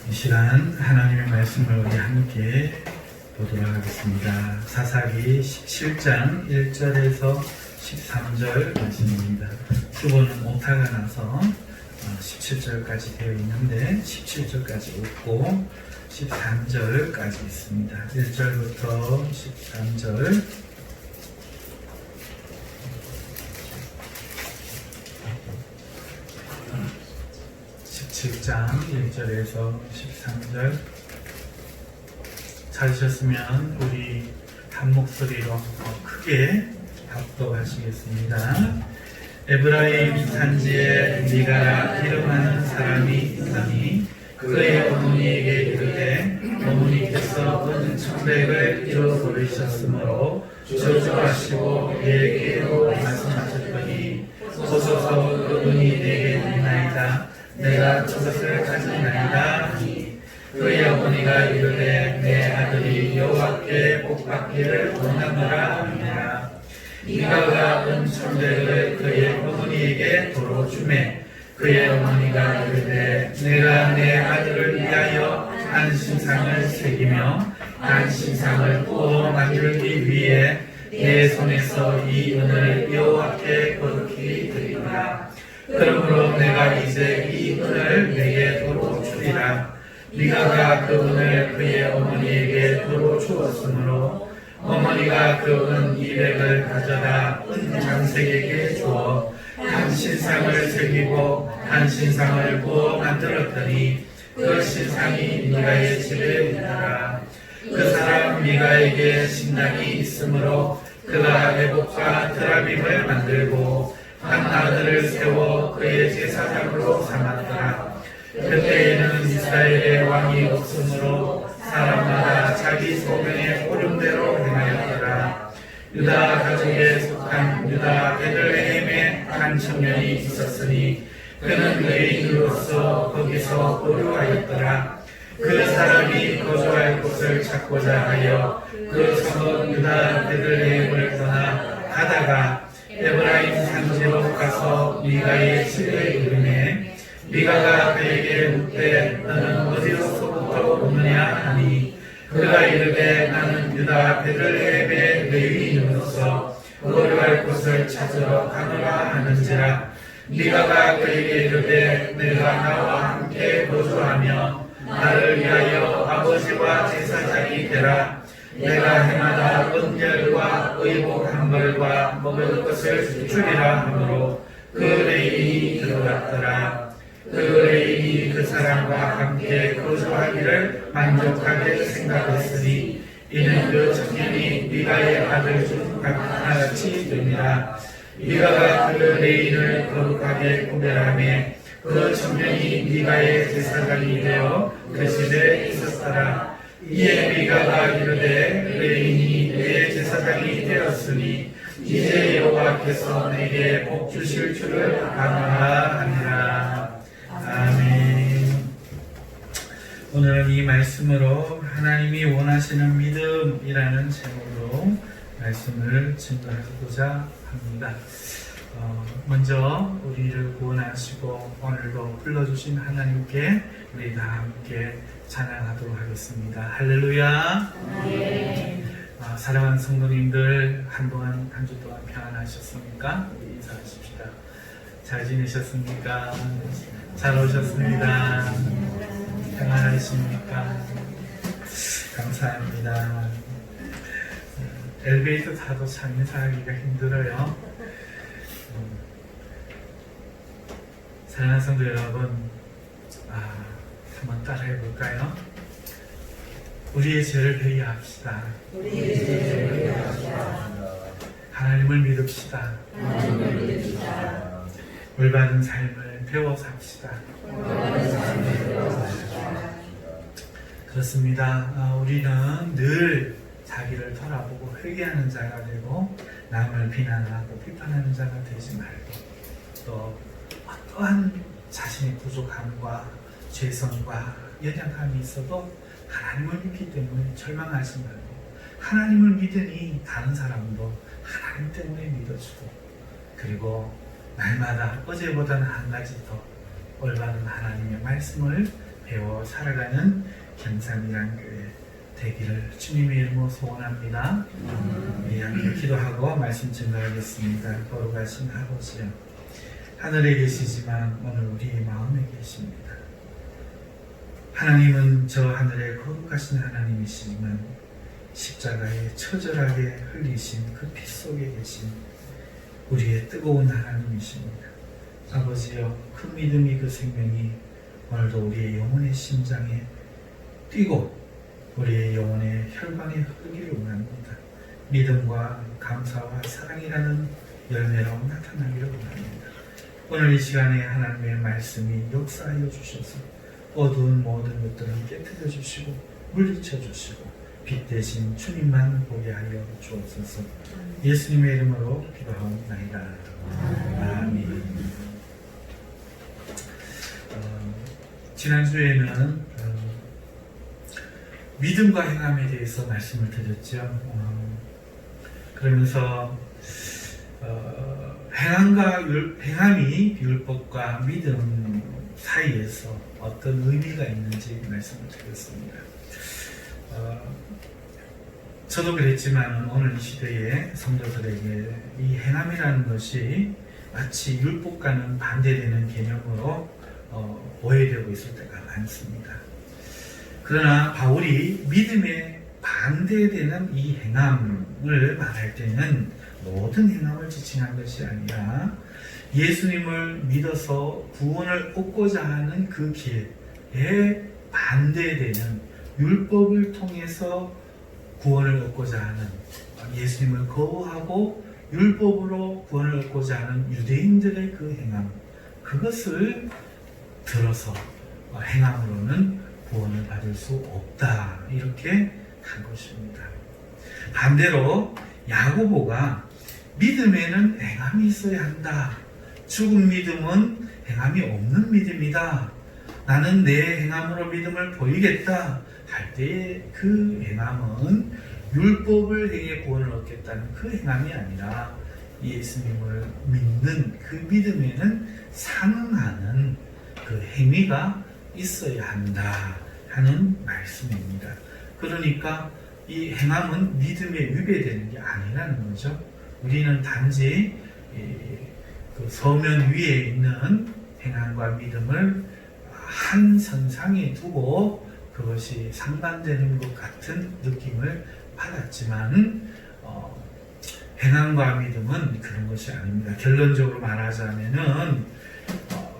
이 시간 하나님의 말씀을 우리 함께 보도록 하겠습니다. 사사기 17장 1절에서 13절 말씀입니다. 주보는 오타가 나서 17절까지 되어 있는데 17절까지 없고 13절까지 있습니다. 1절부터 13절 17장 1절에서 13절 찾으셨으면 우리 한 목소리로 크게 합독하시겠습니다. 에브라임 산지에 미가라 이름하는 사람이 있더니 그의 어머니에게 이르되 어머니께서 은 청백을 잃어버리셨으므로 저주하시고 내게로 말씀하셨더니 보소서 그분이 내게 있나이다. 내가 그것을 가졌나이다 하니 그의 어머니가 이르되 내 아들이 여호와께 복받기를 원하노라 하니라. 미가가 은 청백을 그의 어머니에게 도로 주매 그의 어머니가 이르되 내가 내 아들을 위하여 한 신상을 새기며 한 신상을 구워 만들기 위해 내 손에서 이 은을 여호와께 거룩히 드리노라. 그러므로 내가 이제 이 은을 내게 도로 주리라. 미가가 그 은을 그의 어머니에게 도로 주었으므로 어머니가 그 은 200을 가져다 은 장색에게 주어 한 신상을 새기고 한 신상을 구워 만들었더니 그 신상이 미가의 집에 있더라. 그 사람 미가에게 신당이 있으므로 그가 에봇과 드라빔을 만들고 한 아들을 세워 그의 제사장으로 삼았더라. 그때에는 이스라엘의 왕이 없으므로 사람마다 자기 소명의 오름대로 행하였더라. 유다 가족에 속한 유다 베들레헴에 한 청년이 있었으니 그는 의인으로서 거기서 거류하였더라. 그 사람이 거주할 곳을 찾고자 하여 그 성읍 유다 베들레헴을 떠나 가다가 에브라임 산지로 가서 미가의 집에 이르매 미가가 그에게 묻되 너는 어디로서부터 오느냐 하니 그가 이르되 나는 유다 베들레헴의 레위인으로서 거류할 곳을 찾으러 가노라 하는지라. 미가가 그에게 이르되 내가 나와 함께 거주하며 나를 위하여 아버지와 제사장이 되라. 내가 해마다 은결과 의복 한 벌과 먹을 것을 주리라 하므로 그 레인이 들어갔더라. 그 레인이 그 사람과 함께 거주하기를 만족하게 생각했으니 이는 그 청년이 미가의 아들 중 하나같이 됨이라. 미가가 그 레인을 거룩하게 구별하며 그 청년이 미가의 제사장이 되어 그 집에 있었더라. 이에 미가가 이르되 레인이 내 제사장이 되었으니 이제 여호와께서 내게 복 주실 줄을 아노라 하니라. 아멘. 오늘은 이 말씀으로 하나님이 원하시는 믿음이라는 제목으로 말씀을 증거하고자 합니다. 먼저 우리를 구원하시고 오늘도 불러주신 하나님께 우리 다 함께 찬양하도록 하겠습니다. 할렐루야. 네. 사랑하는 성도님들 한동안 한 주 동안 평안하셨습니까? 우리 인사하십시다. 잘 지내셨습니까? 잘 오셨습니다. 평안하십니까? 감사합니다. 엘리베이터 타도 참 인사하기가 힘들어요. 사랑하는 성도 여러분, 한번 따라해 볼까요? 우리의 죄를 회개합시다. 하나님을 믿읍시다. 올바른 삶을 배워 삽시다. 그렇습니다. 우리는 늘 자기를 돌아보고 회개하는 자가 되고 남을 비난하고 비판하는 자가 되지 말고 또 어떠한 자신의 부족함과 죄성과 연약함이 있어도 하나님을 믿기 때문에 절망하지 말고 하나님을 믿으니 다른 사람도 하나님 때문에 믿어주고 그리고 날마다 어제보다는 한 가지 더 올바른 하나님의 말씀을 배워 살아가는 경산이란 교회 되기를 주님의 이름으로 소원합니다. 함께 기도하고 말씀 증거하겠습니다. 거룩하신 아버지여, 하늘에 계시지만 오늘 우리의 마음에 계십니다. 하나님은 저 하늘에 거룩하신 하나님이시지만 십자가에 처절하게 흘리신 그 피 속에 계신 우리의 뜨거운 하나님이십니다. 아버지여, 그 믿음이 그 생명이 오늘도 우리의 영혼의 심장에 뛰고 우리의 영혼의 혈관에 흐르기를 원합니다. 믿음과 감사와 사랑이라는 열매로 나타나기를 원합니다. 오늘 이 시간에 하나님의 말씀이 역사하여 주셔서 어두운 모든 것들은 깨뜨려 주시고 물리쳐 주시고 빛 대신 주님만 보게 하여 주옵소서. 예수님의 이름으로 기도하옵나이다. 아멘. 지난주에는 믿음과 행함에 대해서 말씀을 드렸죠. 그러면서 행함이 율법과 믿음 사이에서 어떤 의미가 있는지 말씀을 드렸습니다. 저도 그랬지만 오늘 이 시대의 성도들에게 이 행함이라는 것이 마치 율법과는 반대되는 개념으로 오해되고 있을 때가 많습니다. 그러나 바울이 믿음에 반대되는 이 행함을 말할 때는 모든 행함을 지칭한 것이 아니라 예수님을 믿어서 구원을 얻고자 하는 그 길에 반대되는 율법을 통해서 구원을 얻고자 하는, 예수님을 거부하고 율법으로 구원을 얻고자 하는 유대인들의 그 행함, 그것을 들어서 행함으로는 구원을 받을 수 없다, 이렇게 한 것입니다. 반대로 야고보가 믿음에는 행함이 있어야 한다, 죽은 믿음은 행함이 없는 믿음이다, 나는 내 행함으로 믿음을 보이겠다 할 때의 그 행함은 율법을 행해 구원을 얻겠다는 그 행함이 아니라 예수님을 믿는 그 믿음에는 상응하는 그 행위가 있어야 한다 하는 말씀입니다. 그러니까 이 행함은 믿음에 위배되는 게 아니라는 거죠. 우리는 단지 그 서면 위에 있는 행함과 믿음을 한 선상에 두고 그것이 상반되는 것 같은 느낌을 받았지만 행함과 믿음은 그런 것이 아닙니다. 결론적으로 말하자면은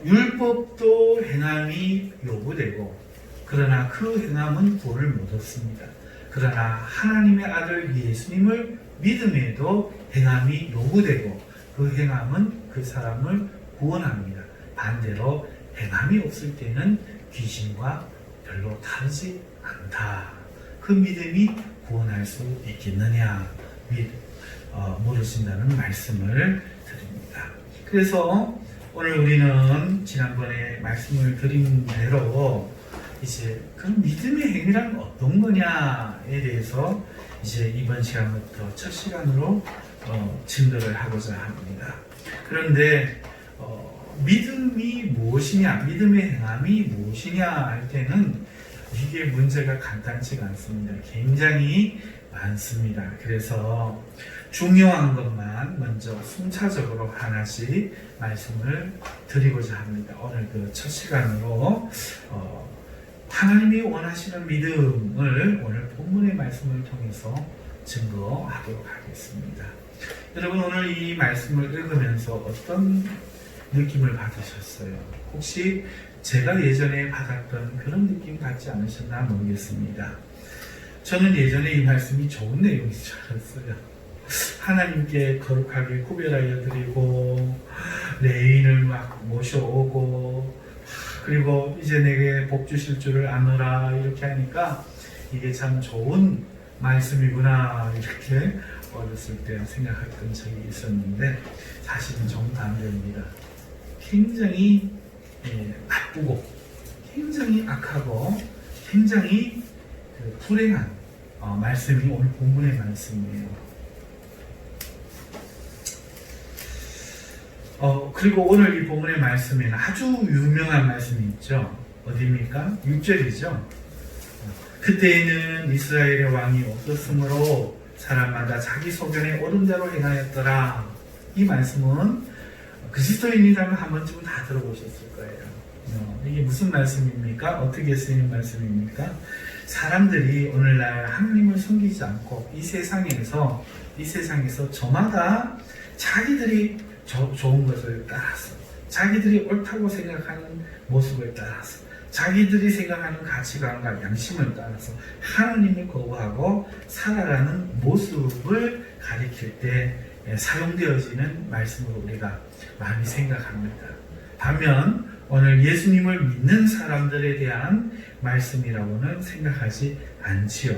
율법도 행함이 요구되고, 그러나 그 행함은 구원을 못 얻습니다. 그러나 하나님의 아들 예수님을 믿음에도 행함이 요구되고 그 행함은 그 사람을 구원합니다. 반대로 행함이 없을 때는 귀신과 별로 다르지 않다. 그 믿음이 구원할 수 있겠느냐 물으신다는 말씀을 드립니다. 그래서 오늘 우리는 지난번에 말씀을 드린 대로 이제 그 믿음의 행위란 어떤 거냐에 대해서 이제 이번 시간부터 첫 시간으로 증거를 하고자 합니다. 그런데 믿음이 무엇이냐, 믿음의 행함이 무엇이냐 할 때는 이게 문제가 간단치가 않습니다. 굉장히 많습니다. 그래서 중요한 것만 먼저 순차적으로 하나씩 말씀을 드리고자 합니다. 오늘 그 첫 시간으로 하나님이 원하시는 믿음을 오늘 본문의 말씀을 통해서 증거하도록 하겠습니다. 여러분, 오늘 이 말씀을 읽으면서 어떤 느낌을 받으셨어요? 혹시 제가 예전에 받았던 그런 느낌 받지 않으셨나 모르겠습니다. 저는 예전에 이 말씀이 좋은 내용인 줄 알았어요. 하나님께 거룩하게 구별하여 드리고 레인을 막 모셔오고 그리고 이제 내게 복 주실 줄을 아노라 이렇게 하니까 이게 참 좋은 말씀이구나 이렇게 어렸을 때 생각했던 적이 있었는데 사실은 정반대입니다. 굉장히 나쁘고 굉장히 악하고 굉장히 불행한 말씀이 오늘 본문의 말씀이에요. 그리고 오늘 이 본문의 말씀에는 아주 유명한 말씀이 있죠. 어디입니까? 6절이죠. 그때에는 이스라엘의 왕이 없었으므로 사람마다 자기 소견에 옳은 대로 행하였더라. 이 말씀은 그리스도인이라면 한 번쯤은 다 들어보셨을 거예요. 이게 무슨 말씀입니까? 어떻게 쓰이는 말씀입니까? 사람들이 오늘날 하나님을 섬기지 않고 이 세상에서 저마다 자기들이 좋은 것을 따라서, 자기들이 옳다고 생각하는 모습을 따라서, 자기들이 생각하는 가치관과 양심을 따라서 하나님을 거부하고 살아가는 모습을 가리킬 때 사용되어지는 말씀으로 우리가 많이 생각합니다. 반면 오늘 예수님을 믿는 사람들에 대한 말씀이라고는 생각하지 않지요.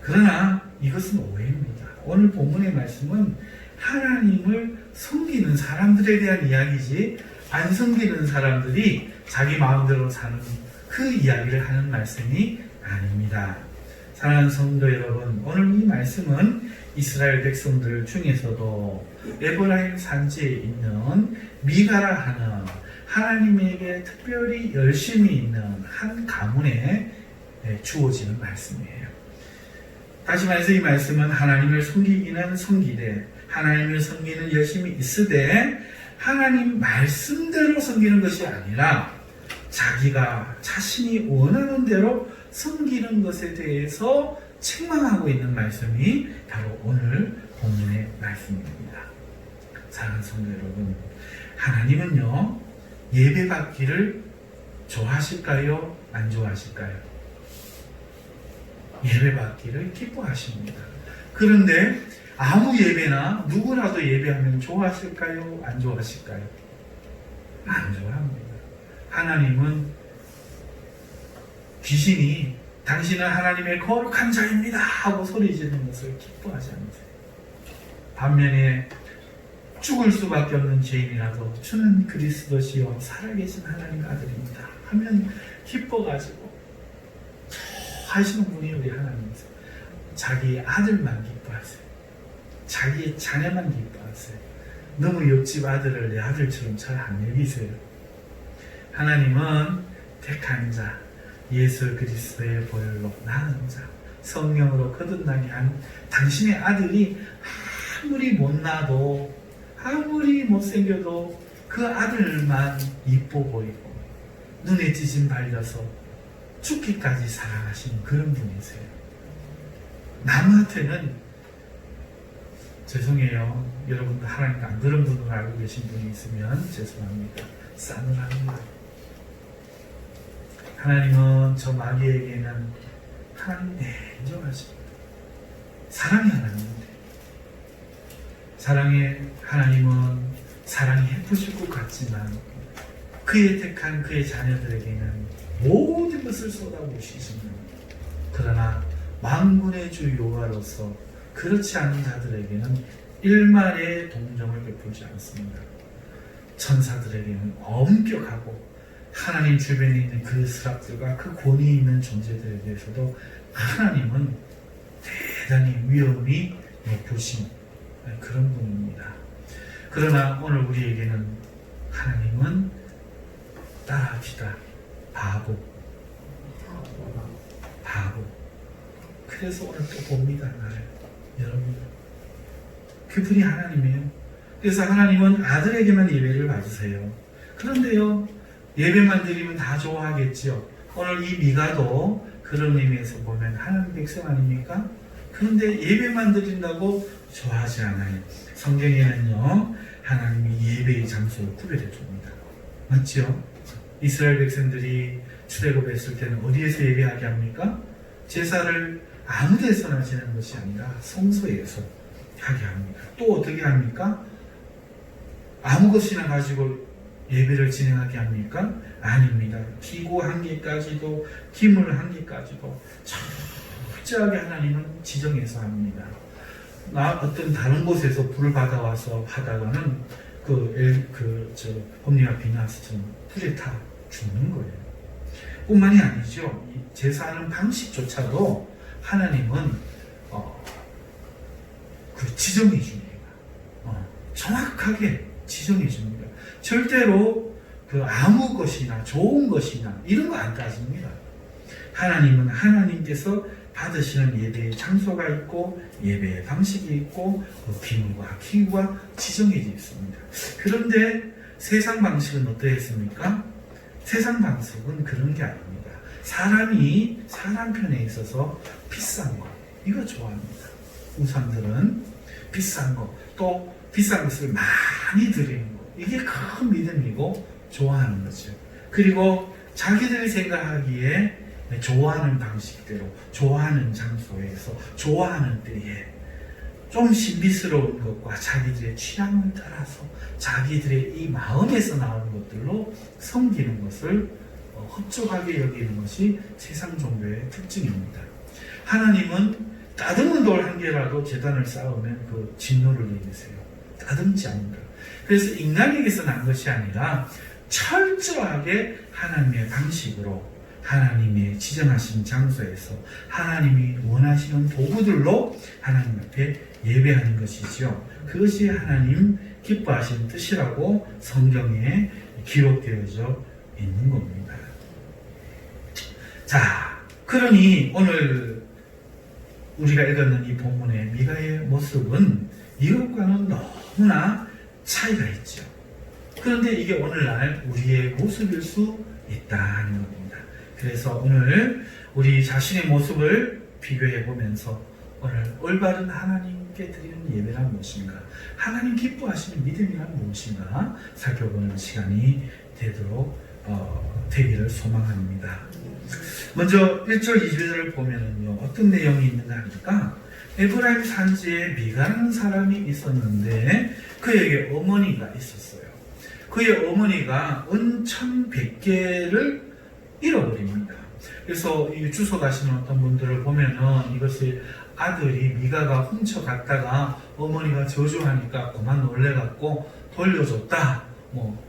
그러나 이것은 오해입니다. 오늘 본문의 말씀은 하나님을 섬기는 사람들에 대한 이야기지, 안 섬기는 사람들이 자기 마음대로 사는 그 이야기를 하는 말씀이 아닙니다. 사랑하는 성도 여러분, 오늘 이 말씀은 이스라엘 백성들 중에서도 에브라임 산지에 있는 미가라 하는 하나님에게 특별히 열심히 있는 한 가문에 주어지는 말씀이에요. 다시 말해서 이 말씀은 하나님을 섬기기는 섬기되, 하나님을 섬기는 열심히 있으되, 하나님 말씀대로 섬기는 것이 아니라 자기가 자신이 원하는 대로 섬기는 것에 대해서 책망하고 있는 말씀이 바로 오늘 본문의 말씀입니다. 사랑하는 성도 여러분, 하나님은요, 예배받기를 좋아하실까요? 안 좋아하실까요? 예배받기를 기뻐하십니다. 그런데 아무 예배나 누구라도 예배하면 좋아하실까요? 안 좋아하실까요? 안 좋아합니다. 하나님은 귀신이 당신은 하나님의 거룩한 자입니다 하고 소리 지르는 것을 기뻐하지 않으세요. 반면에 죽을 수밖에 없는 죄인이라도 주는 그리스도시요 살아계신 하나님의 아들입니다 하면 기뻐가지고 하시는 분이 우리 하나님이세요. 자기 아들만 기뻐하세요. 자기의 자녀만 기뻐하세요. 너무 옆집 아들을 내 아들처럼 잘 안 여기세요. 하나님은 택한 자, 예수 그리스도의 보혈로 낳은 자, 성령으로 거듭나게 한 당신의 아들이 아무리 못나도, 아무리 못생겨도 그 아들만 이뻐 보이고 눈에 찌짐 발려서 죽기까지 사랑하시는 그런 분이세요. 남한테는 죄송해요. 여러분들 하나님 안 그런 분을 알고 계신 분이 있으면 죄송합니다. 싸늘합니다. 하나님은 저 마귀에게는 하나님 냉정하십니다. 사랑이 하나님인데, 사랑의 하나님은 사랑이 헤프실 것 같지만 그의 택한 그의 자녀들에게는 모든 것을 쏟아부으시지만, 그러나 만군의 주 여호와로서 그렇지 않은 자들에게는 일말의 동정을 베풀지 않습니다. 천사들에게는 엄격하고 하나님 주변에 있는 그 스랍들과 그 권위 있는 존재들에 대해서도 하나님은 대단히 위엄이 높으신 그런 분입니다. 그러나 오늘 우리에게는 하나님은 따라합시다. 바보. 그래서 오늘 또 봅니다. 나를. 여러분, 그분이 하나님이에요. 그래서 하나님은 아들에게만 예배를 받으세요. 그런데요, 예배만 드리면 다 좋아하겠지요. 오늘 이 미가도 그런 의미에서 보면 하나님 백성 아닙니까? 그런데 예배만 드린다고 좋아하지 않아요. 성경에는요, 하나님이 예배의 장소를 구별해 줍니다. 맞죠? 이스라엘 백성들이 출애굽했을 때는 어디에서 예배하게 합니까? 제사를 아무 데서나 지내는 것이 아니라 성소에서 하게 합니다. 또 어떻게 합니까? 아무 것이나 가지고 예배를 진행하게 합니까? 아닙니다. 기구 한 개까지도, 기물 한 개까지도 철저하게 하나님은 지정해서 합니다. 어떤 다른 곳에서 불을 받아와서 하다가는 홈리와 비나스처럼 불에 타 죽는 거예요. 뿐만이 아니죠. 제사하는 방식조차도 하나님은 지정해 줍니다. 정확하게 지정해 줍니다. 절대로 그 아무 것이나 좋은 것이나 이런 거 안 따집니다. 하나님은 하나님께서 받으시는 예배의 장소가 있고 예배의 방식이 있고 그 기물과 기구가 지정해져 있습니다. 그런데 세상 방식은 어떠했습니까? 세상 방식은 그런 게 아닙니다. 사람이 사람 편에 있어서 비싼 거 이거 좋아합니다. 우상들은 비싼 거, 또 비싼 것을 많이 드리는 거 이게 큰 믿음이고 좋아하는 거죠. 그리고 자기들이 생각하기에 좋아하는 방식대로 좋아하는 장소에서 좋아하는 때에 좀 신비스러운 것과 자기들의 취향을 따라서 자기들의 이 마음에서 나오는 것들로 섬기는 것을 흡족하게 여기는 것이 세상 종교의 특징입니다. 하나님은 따듬은 돌 한 개라도 제단을 쌓으면 그 진노를 내리세요. 따듬지 않는다. 그래서 인간에게서 난 것이 아니라 철저하게 하나님의 방식으로 하나님의 지정하신 장소에서 하나님이 원하시는 도구들로 하나님 앞에 예배하는 것이지요. 그것이 하나님 기뻐하시는 뜻이라고 성경에 기록되어져 있는 겁니다. 자, 그러니 오늘 우리가 읽었는 이 본문의 미가의 모습은 이것과는 너무나 차이가 있죠. 그런데 이게 오늘날 우리의 모습일 수 있다는 겁니다. 그래서 오늘 우리 자신의 모습을 비교해 보면서 오늘 올바른 하나님께 드리는 예배란 무엇인가, 하나님 기뻐하시는 믿음이란 무엇인가 살펴보는 시간이 되기를 소망합니다. 먼저 1절 2절을 보면은요, 어떤 내용이 있는가 하니까 에브라임 산지에 미가라는 사람이 있었는데 그에게 어머니가 있었어요. 그의 어머니가 은 1,100개를 잃어버립니다. 그래서 이 주소 가시는 어떤 분들을 보면은 이것이 아들이 미가가 훔쳐갔다가 어머니가 저주하니까 그만 놀래갖고 돌려줬다.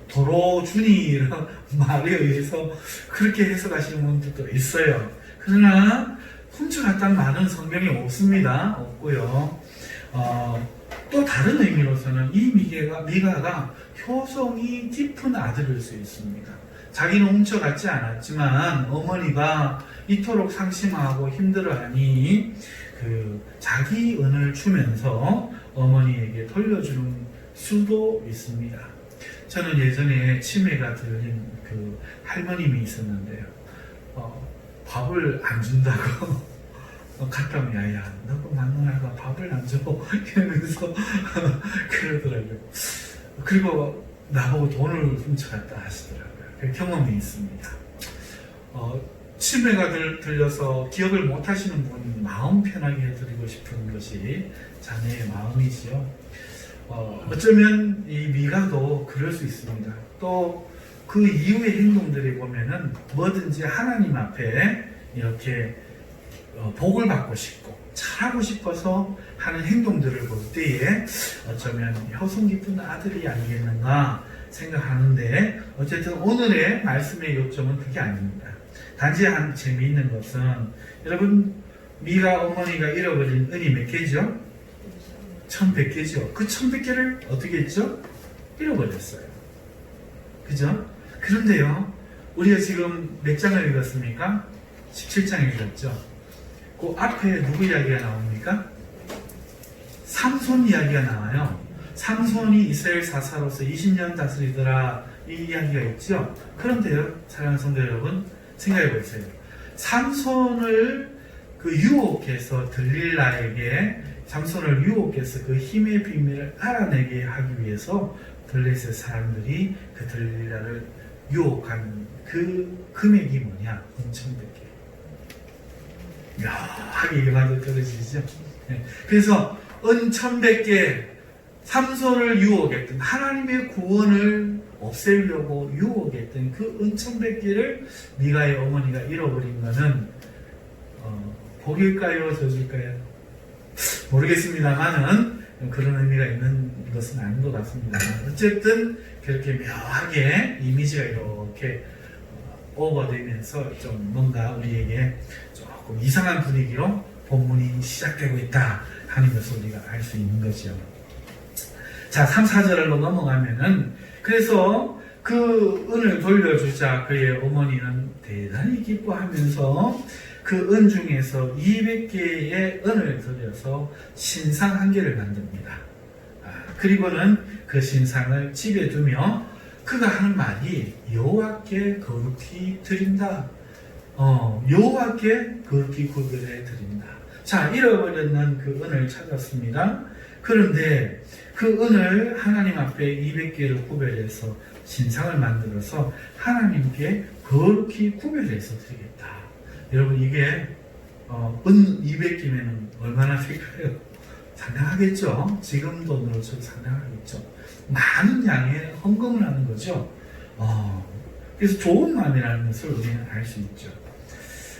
도로 주니를 말에 의해서 그렇게 해석하시는 분들도 있어요. 그러나 훔쳐갔다는 말은 성경에 없고요. 또 다른 의미로서는 이 미가가 효성이 깊은 아들일 수 있습니다. 자기는 훔쳐갔지 않았지만 어머니가 이토록 상심하고 힘들어하니 자기 은을 주면서 어머니에게 돌려주는 수도 있습니다. 저는 예전에 치매가 들린 그 할머님이 있었는데요. 밥을 안 준다고 갔다 오면 야야 너그 막누나가 밥을 안 줘 이러면서 그러더라고요. 그리고 나보고 돈을 훔쳐갔다 하시더라고요. 그 경험이 있습니다. 치매가 들려서 기억을 못 하시는 분 마음 편하게 해드리고 싶은 것이 자네의 마음이지요. 어쩌면 이 미가도 그럴 수 있습니다. 또 그 이후의 행동들이 보면은 뭐든지 하나님 앞에 이렇게 복을 받고 싶고 잘하고 싶어서 하는 행동들을 볼 때에 어쩌면 효성 깊은 아들이 아니겠는가 생각하는데, 어쨌든 오늘의 말씀의 요점은 그게 아닙니다. 단지 한 재미있는 것은 여러분 미가 어머니가 잃어버린 은이 몇 개죠? 1,100개죠. 그 1,100개를 어떻게 했죠? 잃어버렸어요. 그죠? 그런데요, 우리가 지금 몇 장을 읽었습니까? 17장을 읽었죠. 그 앞에 누구 이야기가 나옵니까? 삼손 이야기가 나와요. 삼손이 이스라엘 사사로서 20년 다스리더라, 이 이야기가 있죠. 그런데요, 사랑하는 성도 여러분, 생각해 보세요. 삼손을 유혹해서 들릴라에게 삼손을 유혹해서 그 힘의 비밀을 알아내게 하기 위해서 블레셋 사람들이 그 들릴라를 유혹한 그 금액이 뭐냐? 1,100개. 묘하게 이게 맞아 떨어지죠. 그래서 1,100개 삼손을 유혹했던, 하나님의 구원을 없애려고 유혹했던 그 1,100개를 미가의 어머니가 잃어버린 것은 복일까요? 저줄까요? 모르겠습니다만은 그런 의미가 있는 것은 아닌 것 같습니다. 어쨌든 그렇게 묘하게 이미지가 이렇게 오버되면서 좀 뭔가 우리에게 조금 이상한 분위기로 본문이 시작되고 있다 하는 것을 우리가 알 수 있는 거죠. 자, 3, 4절로 넘어가면은, 그래서 그 은을 돌려주자 그의 어머니는 대단히 기뻐하면서 그 은 중에서 200개의 은을 들여서 신상 한 개를 만듭니다. 그리고는 그 신상을 집에 두며 그가 하는 말이 여호와께 거룩히 드린다. 여호와께 거룩히 구별해 드린다. 자, 잃어버렸는 그 은을 찾았습니다. 그런데 그 은을 하나님 앞에 200개를 구별해서 신상을 만들어서 하나님께 거룩히 구별해서 드리겠다. 여러분, 이게 은 200개면 얼마나 될까요? 상당하겠죠. 지금 돈으로 좀 상당하겠죠. 많은 양의 헌금을 하는 거죠. 그래서 좋은 마음이라는 것을 우리는 알 수 있죠.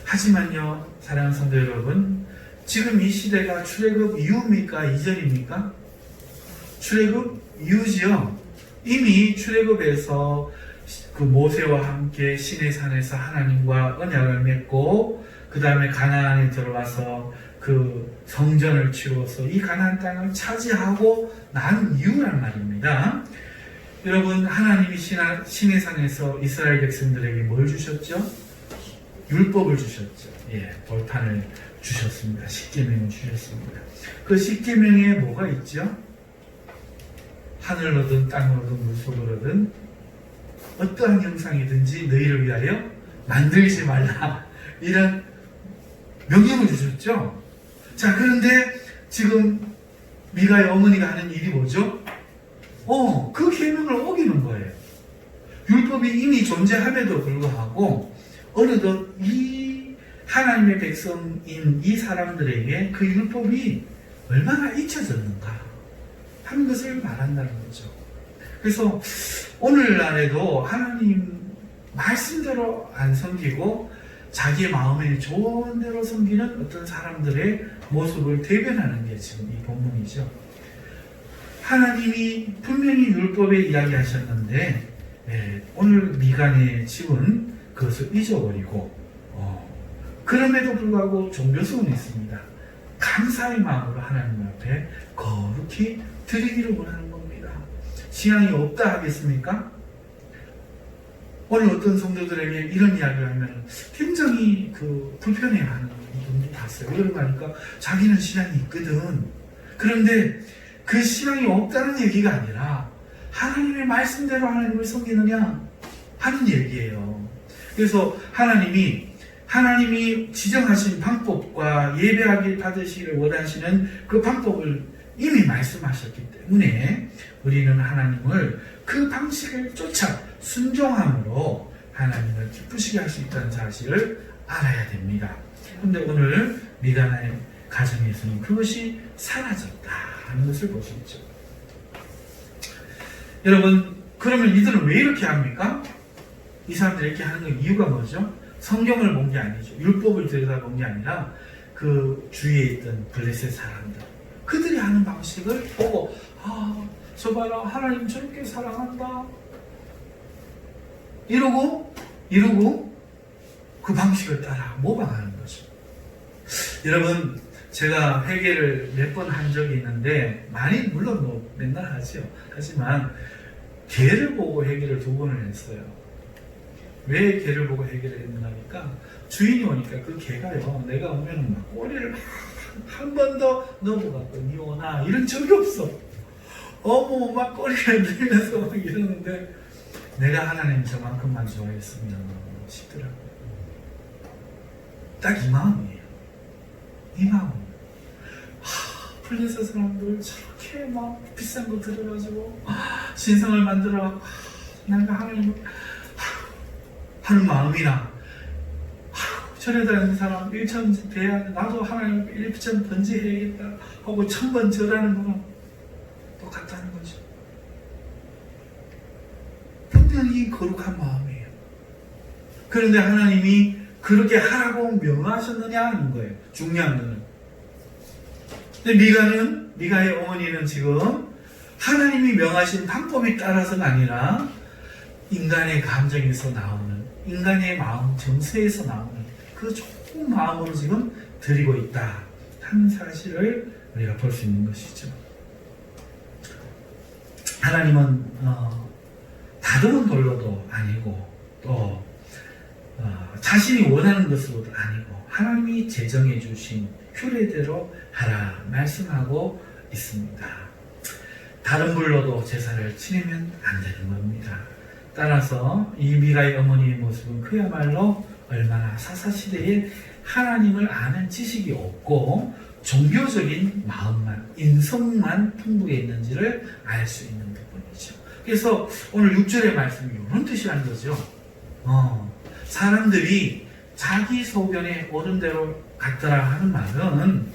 하지만요, 사랑하는 성도 여러분, 지금 이 시대가 출애굽 이후입니까? 이전입니까? 출애굽 이후지요. 이미 출애굽에서 그 모세와 함께 시내산에서 하나님과 언약을 맺고 그 다음에 가나안에 들어와서 그 성전을 치워서 이 가나안 땅을 차지하고 난 이후란 말입니다. 여러분, 하나님이 시내산에서 이스라엘 백성들에게 뭘 주셨죠? 율법을 주셨죠. 예, 벌판을 주셨습니다. 십계명을 주셨습니다. 그 십계명에 뭐가 있죠? 하늘로든 땅으로든 물속으로든 어떠한 형상이든지 너희를 위하여 만들지 말라. 이런 명령을 주셨죠. 자, 그런데 지금 미가의 어머니가 하는 일이 뭐죠? 그 계명을 어기는 거예요. 율법이 이미 존재함에도 불구하고 어느덧 이 하나님의 백성인 이 사람들에게 그 율법이 얼마나 잊혀졌는가 하는 것을 말한다는 거죠. 그래서 오늘날에도 하나님 말씀대로 안 섬기고 자기의 마음에 좋은 대로 섬기는 어떤 사람들의 모습을 대변하는 게 지금 이 본문이죠. 하나님이 분명히 율법에 이야기하셨는데 오늘 미간의 집은 그것을 잊어버리고 그럼에도 불구하고 종교성은 있습니다. 감사의 마음으로 하나님 앞에 거룩히 드리기를 원하는 겁니다. 신앙이 없다 하겠습니까? 오늘 어떤 성도들에게 이런 이야기를 하면 굉장히 불편해하는 분들이 봤어요. 왜 그런가 하니까 자기는 신앙이 있거든. 그런데 그 신앙이 없다는 얘기가 아니라 하나님의 말씀대로 하나님을 섬기느냐 하는 얘기예요. 그래서 하나님이 지정하신 방법과 예배하길 받으시기를 원하시는 그 방법을 이미 말씀하셨기 때문에 우리는 하나님을 그 방식을 쫓아 순종함으로 하나님을 기쁘시게 할 수 있다는 사실을 알아야 됩니다. 그런데 오늘 미가나의 가정에서는 그것이 사라졌다 하는 것을 볼 수 있죠. 여러분, 그러면 이들은 왜 이렇게 합니까? 이 사람들이 이렇게 하는 건 이유가 뭐죠? 성경을 본 게 아니죠. 율법을 들여다본 게 아니라 그 주위에 있던 블레셋 사람들, 그들이 하는 방식을 보고 저 봐라, 하나님 저렇게 사랑한다 이러고 그 방식을 따라 모방하는 거죠. 여러분, 제가 회개를 몇 번 한 적이 있는데 많이 물론 맨날 하죠. 하지만 개를 보고 회개를 2번을 했어요. 왜 개를 보고 회개를 했는가 하니까 주인이 오니까 그 개가요, 내가 오면 막 꼬리를 막 한 번 더 넘어가고 니 오나 이런 적이 없어. 막 꼬리를 들면서 막 이러는데 내가 하나님 저만큼만 좋아했으면 싶더라고요. 딱 이 마음이에요. 이 마음. 블레셋 사람들 저렇게 막 비싼 거 들여가지고 신상을 만들어갖고 내가 하나님을 하는 마음이나 절에 다니는 사람 1천 돼야 나도 하나님 1천 번제해야겠다 하고 1000번 절하는 거랑 똑같다는 거죠. 분명히 거룩한 마음이에요. 그런데 하나님이 그렇게 하라고 명하셨느냐 하는 거예요. 중요한 거는. 근데 미가의 어머니는 지금 하나님이 명하신 방법에 따라서가 아니라 인간의 감정에서 나오는, 인간의 마음 정서에서 나오는 그 좋은 마음으로 지금 드리고 있다 하는 사실을 우리가 볼 수 있는 것이죠. 하나님은 다듬은 돌로도 아니고 또 자신이 원하는 것으로도 아니고 하나님이 제정해 주신 규례대로 하라 말씀하고 있습니다. 다른 불로도 제사를 지내면 안 되는 겁니다. 따라서 이 미가의 어머니의 모습은 그야말로 얼마나 사사시대에 하나님을 아는 지식이 없고 종교적인 마음만, 인성만 풍부해 있는지를 알 수 있는 부분이죠. 그래서 오늘 6절의 말씀이 이런 뜻이라는 거죠. 사람들이 자기 소견에 옳은 대로 갔더라 하는 말은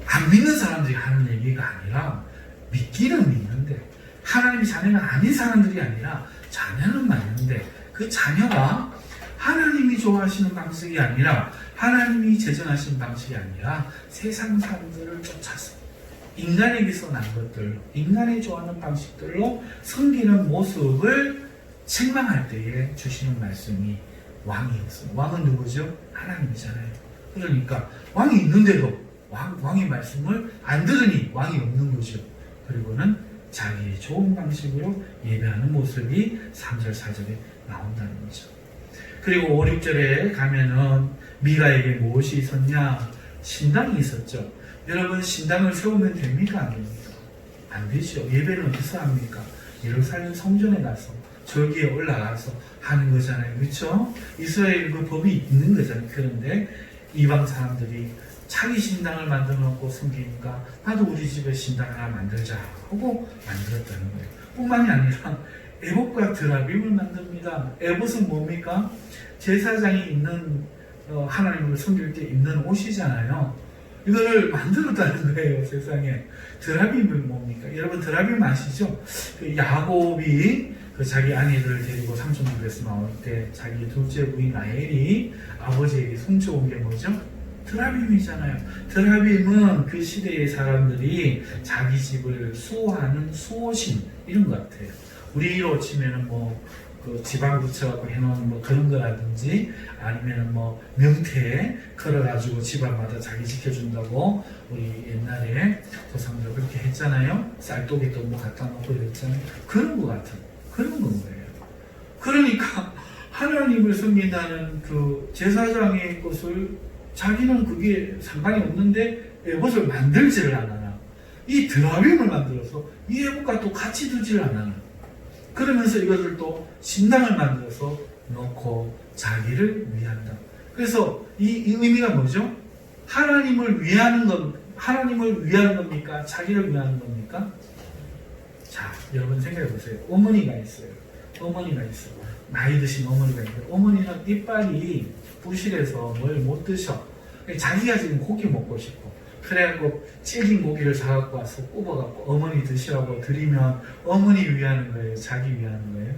안 믿는 사람들이 하는 얘기가 아니라 믿기는 믿는데 하나님이 자녀가 아닌 사람들이 아니라 자녀는 맞는데 그 자녀가 하나님이 좋아하시는 방식이 아니라 하나님이 제정하신 방식이 아니라 세상 사람들을 쫓아서 인간에게서 난 것들로 인간이 좋아하는 방식들로 섬기는 모습을 책망할 때에 주시는 말씀이 왕이었어요. 왕은 누구죠? 하나님이잖아요. 그러니까 왕이 있는데도 왕의 말씀을 안 들으니 왕이 없는 거죠. 그리고는 자기의 좋은 방식으로 예배하는 모습이 3절, 4절에 나온다는 거죠. 그리고 5, 6절에 가면은 미가에게 무엇이 있었냐? 신당이 있었죠. 여러분 신당을 세우면 됩니까? 안 됩니까? 안 되죠. 예배는 어디서 합니까? 예루살렘 성전에 가서 절기에 올라가서 하는 거잖아요. 그렇죠? 이스라엘 그 법이 있는 거잖아요. 그런데 이방 사람들이 자기 신당을 만들어 놓고 섬기니까 나도 우리 집에 신당 하나 만들자 하고 만들었다는 거예요. 뿐만이 아니라 에봇과 드라빔을 만듭니다. 에봇은 뭡니까? 제사장이 입는 하나님을 섬길 때 입는 옷이잖아요. 이거를 만들었다는 거예요. 세상에. 드라빔은 뭡니까? 여러분 드라빔 아시죠? 그 야곱이 자기 아내들을 데리고 삼촌집에서 나올 때 자기 둘째 부인 라헬이 아버지에게 훔쳐온 게 뭐죠? 드라빔이잖아요. 드라빔은 그 시대의 사람들이 자기 집을 수호하는 수호신 이런 것 같아요. 우리로 치면은 그 지방 붙여갖고 해놓은 그런 거라든지 아니면은 명태 걸어가지고 집안마다 자기 지켜준다고 우리 옛날에 조상들 그렇게 했잖아요. 쌀독에도 갖다 놓고 이랬잖아요. 그런 거 같은 그런 건 거예요. 그러니까 하나님을 섬긴다는 그 제사장의 것을 자기는 그게 상관이 없는데 에봇을 만들지를 않아요. 이 드라빔을 만들어서 이 에봇과 또 같이 두지를 않아요. 그러면서 이것을 또 신당을 만들어서 놓고 자기를 위한다. 그래서 이 의미가 뭐죠? 하나님을 위하는 겁니까? 자기를 위하는 겁니까? 자, 여러분 생각해 보세요. 어머니가 있어요. 나이 드신 어머니가 있는데 어머니는 이빨이 부실해서 뭘 못 드셔. 자기가 지금 고기 먹고 싶고 그래갖고 찔긴 고기를 사갖고 와서 굽어갖고 어머니 드시라고 드리면 어머니 위하는 거예요? 자기 위하는 거예요?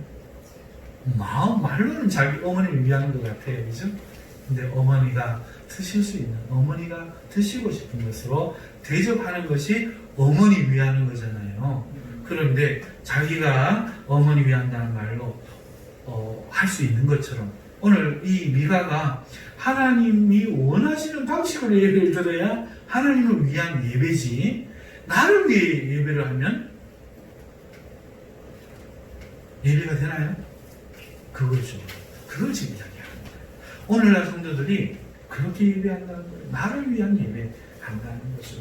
말로는 자기 어머니를 위하는 것 같아요. 그죠? 근데 어머니가 드실 수 있는, 어머니가 드시고 싶은 것으로 대접하는 것이 어머니 위하는 거잖아요. 그런데 자기가 어머니 위한다는 말로 할 수 있는 것처럼 오늘 이 미가가 하나님이 원하시는 방식으로 예배를 드려야 하나님을 위한 예배지 나를 위해 예배를 하면 예배가 되나요? 그거죠. 그걸 지금 이야기하는 거예요. 오늘날 성도들이 그렇게 예배한다는 거예요. 나를 위한 예배한다는 거죠.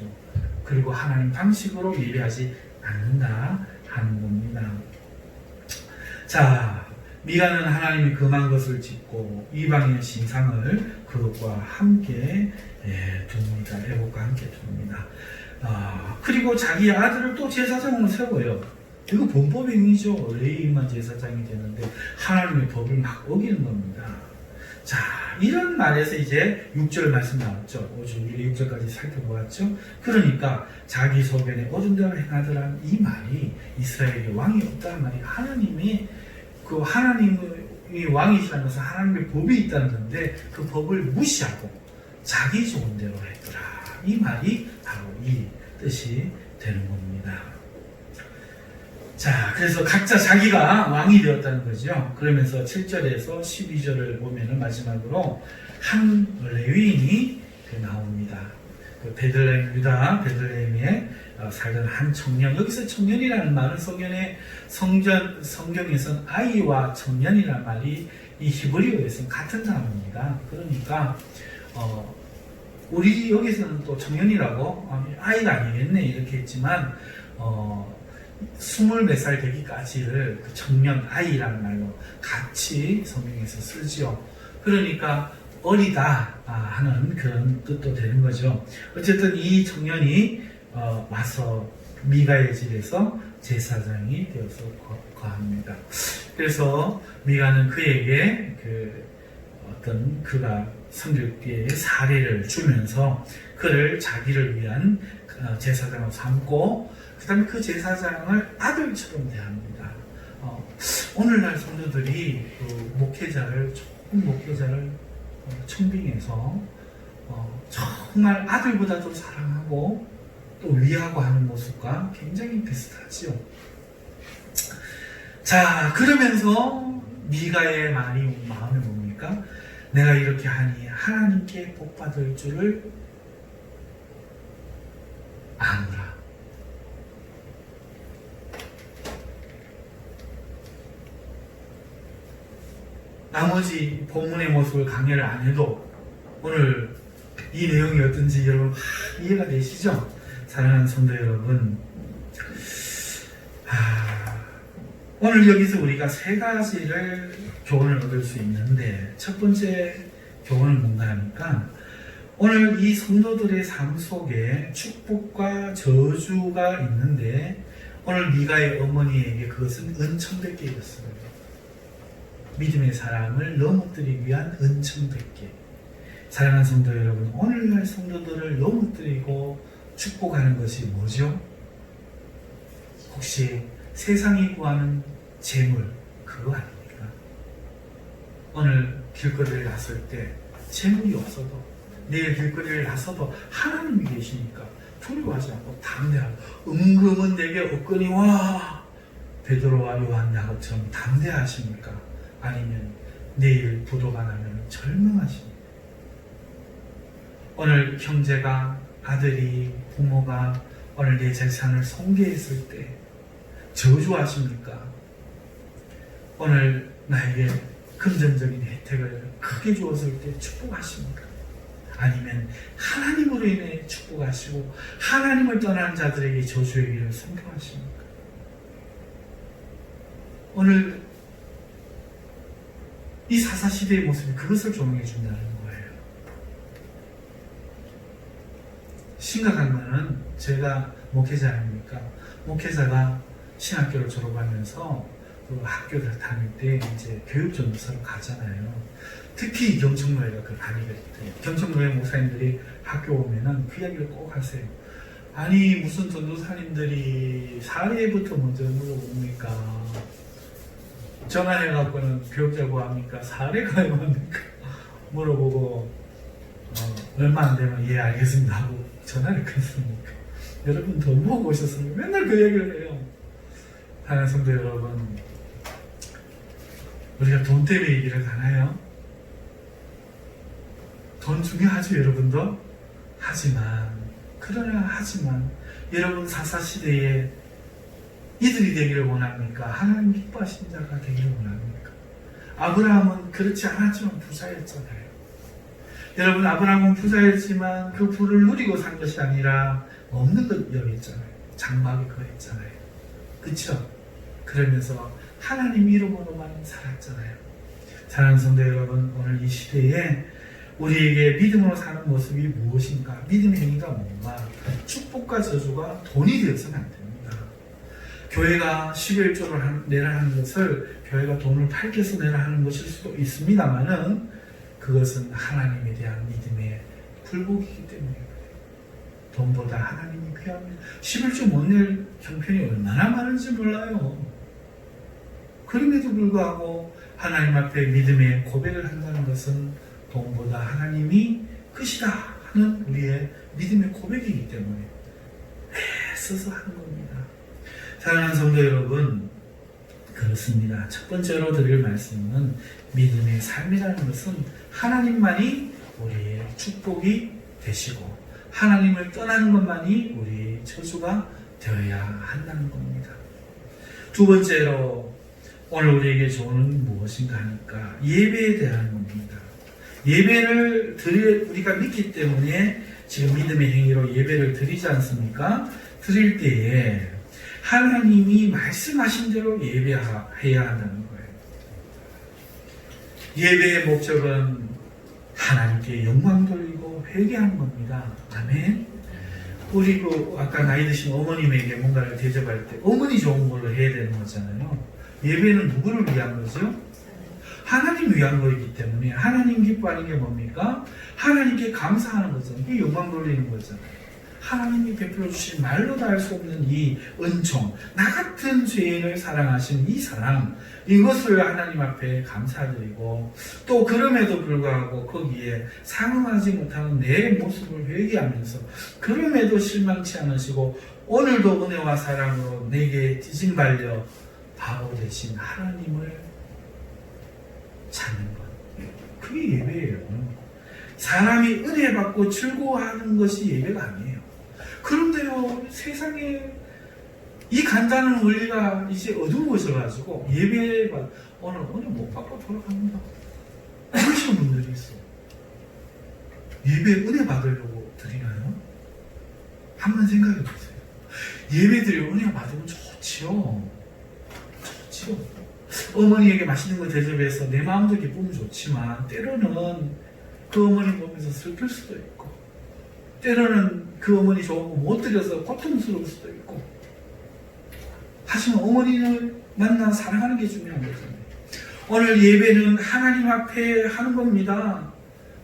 그리고 하나님 방식으로 예배하지 않는다 하는 겁니다. 자, 미가는 하나님이 금한 것을 짓고 이방의 신상을 그것과 함께 둡니다. 에봇과 함께 둡니다. 그리고 자기 아들을 또 제사장으로 세워요. 이거 범법의 행위죠. 레위만 제사장이 되는데 하나님의 법을 막 어기는 겁니다. 자, 이런 말에서 이제 6절 말씀 나왔죠. 5절 6절까지 살펴보았죠. 그러니까 자기 소견에 옳은 대로 행하더란 이 말이 이스라엘에 왕이 없다는 말이 하나님이 왕이시라는 것은 하나님의 법이 있다는 건데 그 법을 무시하고 자기 좋은 대로 했더라. 이 말이 바로 이 뜻이 되는 겁니다. 자, 그래서 각자 자기가 왕이 되었다는 거죠. 그러면서 7절에서 12절을 보면은 마지막으로 한 레위인이 나옵니다. 그 베들레헴 유다 베들레헴에 살던 한 청년. 여기서 청년이라는 말은 성경에서는 아이와 청년이라는 말이 이 히브리어에서는 같은 단어입니다. 그러니까 우리 여기서는 또 청년이라고 아이가 아니겠네 이렇게 했지만 20몇 살 되기까지를 그 청년 아이라는 말로 같이 성경에서 쓰지요. 그러니까 어리다 하는 그런 뜻도 되는 거죠. 어쨌든 이 청년이 와서 미가의 집에서 제사장이 되어서 거합니다. 그래서 미가는 그에게 그가 성결교회의 사례를 주면서 그를 자기를 위한 제사장으로 삼고 그 다음에 그 제사장을 아들처럼 대합니다. 오늘날 성도들이 목회자를 청빙해서 정말 아들보다도 사랑하고 또 위하고 하는 모습과 굉장히 비슷하지요. 자, 그러면서 미가의 마음이 뭡니까? 내가 이렇게 하니 하나님께 복받을 줄을 아노라. 나머지 본문의 모습을 강의를 안 해도 오늘 이 내용이 어떤지 여러분 이해가 되시죠? 사랑하는 성도 여러분, 오늘 여기서 우리가 세 가지를 교훈을 얻을 수 있는데 첫 번째 교훈은 뭔가 하니까 오늘 이 성도들의 삶 속에 축복과 저주가 있는데 오늘 미가의 어머니에게 그것은 은총백개였어요. 믿음의 사람을 넘어뜨리기 위한 은총백개. 사랑하는 성도 여러분, 오늘날 성도들을 넘어뜨리고 축복하는 것이 뭐죠? 혹시 세상이 구하는 재물 그거 아닙니까? 오늘 길거리를 나설 때 재물이 없어도 내일 길거리를 나서도 하나님이 계시니까 두려워하지 않고 담대하고 은금은 내게 없거니와 베드로와 요한 야고보처럼 담대하십니까? 아니면 내일 부도가 나면 절망하십니까? 오늘 형제가 아들이 부모가 오늘 내 재산을 손괴했을 때 저주하십니까? 오늘 나에게 금전적인 혜택을 크게 주었을 때 축복하십니까? 아니면 하나님으로 인해 축복하시고 하나님을 떠난 자들에게 저주의 길을 선포하십니까? 오늘 이 사사시대의 모습이 그것을 조명해 준다는 거예요. 심각한 거는 제가 목회자 아닙니까? 목회자가 신학교를 졸업하면서 그 학교를 다닐 때 이제 교육전도사로 가잖아요. 특히 경청노예가 그 다니게 돼요. 경청노예 목사님들이 학교 오면은 그 이야기를 꼭 하세요. 아니 무슨 전도사님들이 사례부터 먼저 물어봅니까? 전화해갖고는 교육자 구합니까? 사례가 얼마입니까? 물어보고 얼마 안 되면 예 알겠습니다 하고 전화를 끊습니까? 여러분 돈 모으고 오셨으면 맨날 그 얘기를 해요. 하나님 성도 여러분, 우리가 돈 때문에 얘기를 가나요? 돈 중요하죠 여러분도? 하지만 여러분 사사시대에 이들이 되기를 원합니까? 하나님 기뻐하신 자가 되기를 원합니까? 아브라함은 그렇지 않았지만 부자였잖아요. 여러분 아브라함은 부자였지만 그 부를 누리고 산 것이 아니라 없는 것 여겼잖아요. 장막에 거했잖아요. 그쵸? 그러면서 하나님 이름으로만 살았잖아요. 사랑하는 성도 여러분, 오늘 이 시대에 우리에게 믿음으로 사는 모습이 무엇인가? 믿음의 행위가 뭔가? 축복과 저주가 돈이 되어서는 안 됩니다. 교회가 11조를 내라 하는 것을 교회가 돈을 밝혀서 내라 하는 것일 수도 있습니다만은 그것은 하나님에 대한 믿음의 굴복이기 때문에 돈보다 하나님이 귀합니다. 11조 못 낼 형편이 얼마나 많은지 몰라요. 그럼에도 불구하고 하나님 앞에 믿음의 고백을 한다는 것은 돈보다 하나님이 크시다 하는 우리의 믿음의 고백이기 때문에 애써서 하는 겁니다. 사랑하는 성도 여러분, 그렇습니다. 첫 번째로 드릴 말씀은 믿음의 삶이라는 것은 하나님만이 우리의 축복이 되시고 하나님을 떠나는 것만이 우리 저주가 되어야 한다는 겁니다. 두 번째로 오늘 우리에게 조언은 무엇인가 하니까 예배에 대한 겁니다. 예배를 우리가 믿기 때문에 지금 믿음의 행위로 예배를 드리지 않습니까? 드릴 때에 하나님이 말씀하신 대로 예배해야 한다는 거예요. 예배의 목적은 하나님께 영광 돌리고 회개하는 겁니다. 아멘. 우리 아까 나이 드신 어머님에게 뭔가를 대접할 때 어머니 좋은 걸로 해야 되는 거잖아요. 예배는 누구를 위한 거죠? 하나님 위한 거이기 때문에 하나님 기뻐하는 게 뭡니까? 하나님께 감사하는 거잖아요. 이게 영광 돌리는 거잖아요. 하나님이 베풀어 주신 말로도 할 수 없는 이 은총, 나 같은 죄인을 사랑하신 이 사랑, 이것을 하나님 앞에 감사드리고 또 그럼에도 불구하고 거기에 상응하지 못하는 내 모습을 회개하면서 그럼에도 실망치 않으시고 오늘도 은혜와 사랑으로 내게 뒷짐발려 바보 되신 하나님을 찾는 것, 그게 예배예요. 사람이 은혜 받고 즐거워하는 것이 예배가 아니에요. 그런데요, 세상에 이 간단한 원리가 이제 어두워져가지고 예배가 오늘 은혜 못 받고 돌아갑니다. 그러시는 분들이 있어. 예배 은혜 받으려고 드리나요? 한번 생각해 보세요. 예배 드리고 은혜 받으면 좋지요. 좋지요. 어머니에게 맛있는 거 대접해서 내 마음도 기쁘면 좋지만 때로는 그 어머니 보면서 슬플 수도 있고 때로는 그 어머니 좋은 거 못 드려서 고통스러울 수도 있고 하지만 어머니를 만나 사랑하는 게 중요한 거잖아요. 오늘 예배는 하나님 앞에 하는 겁니다.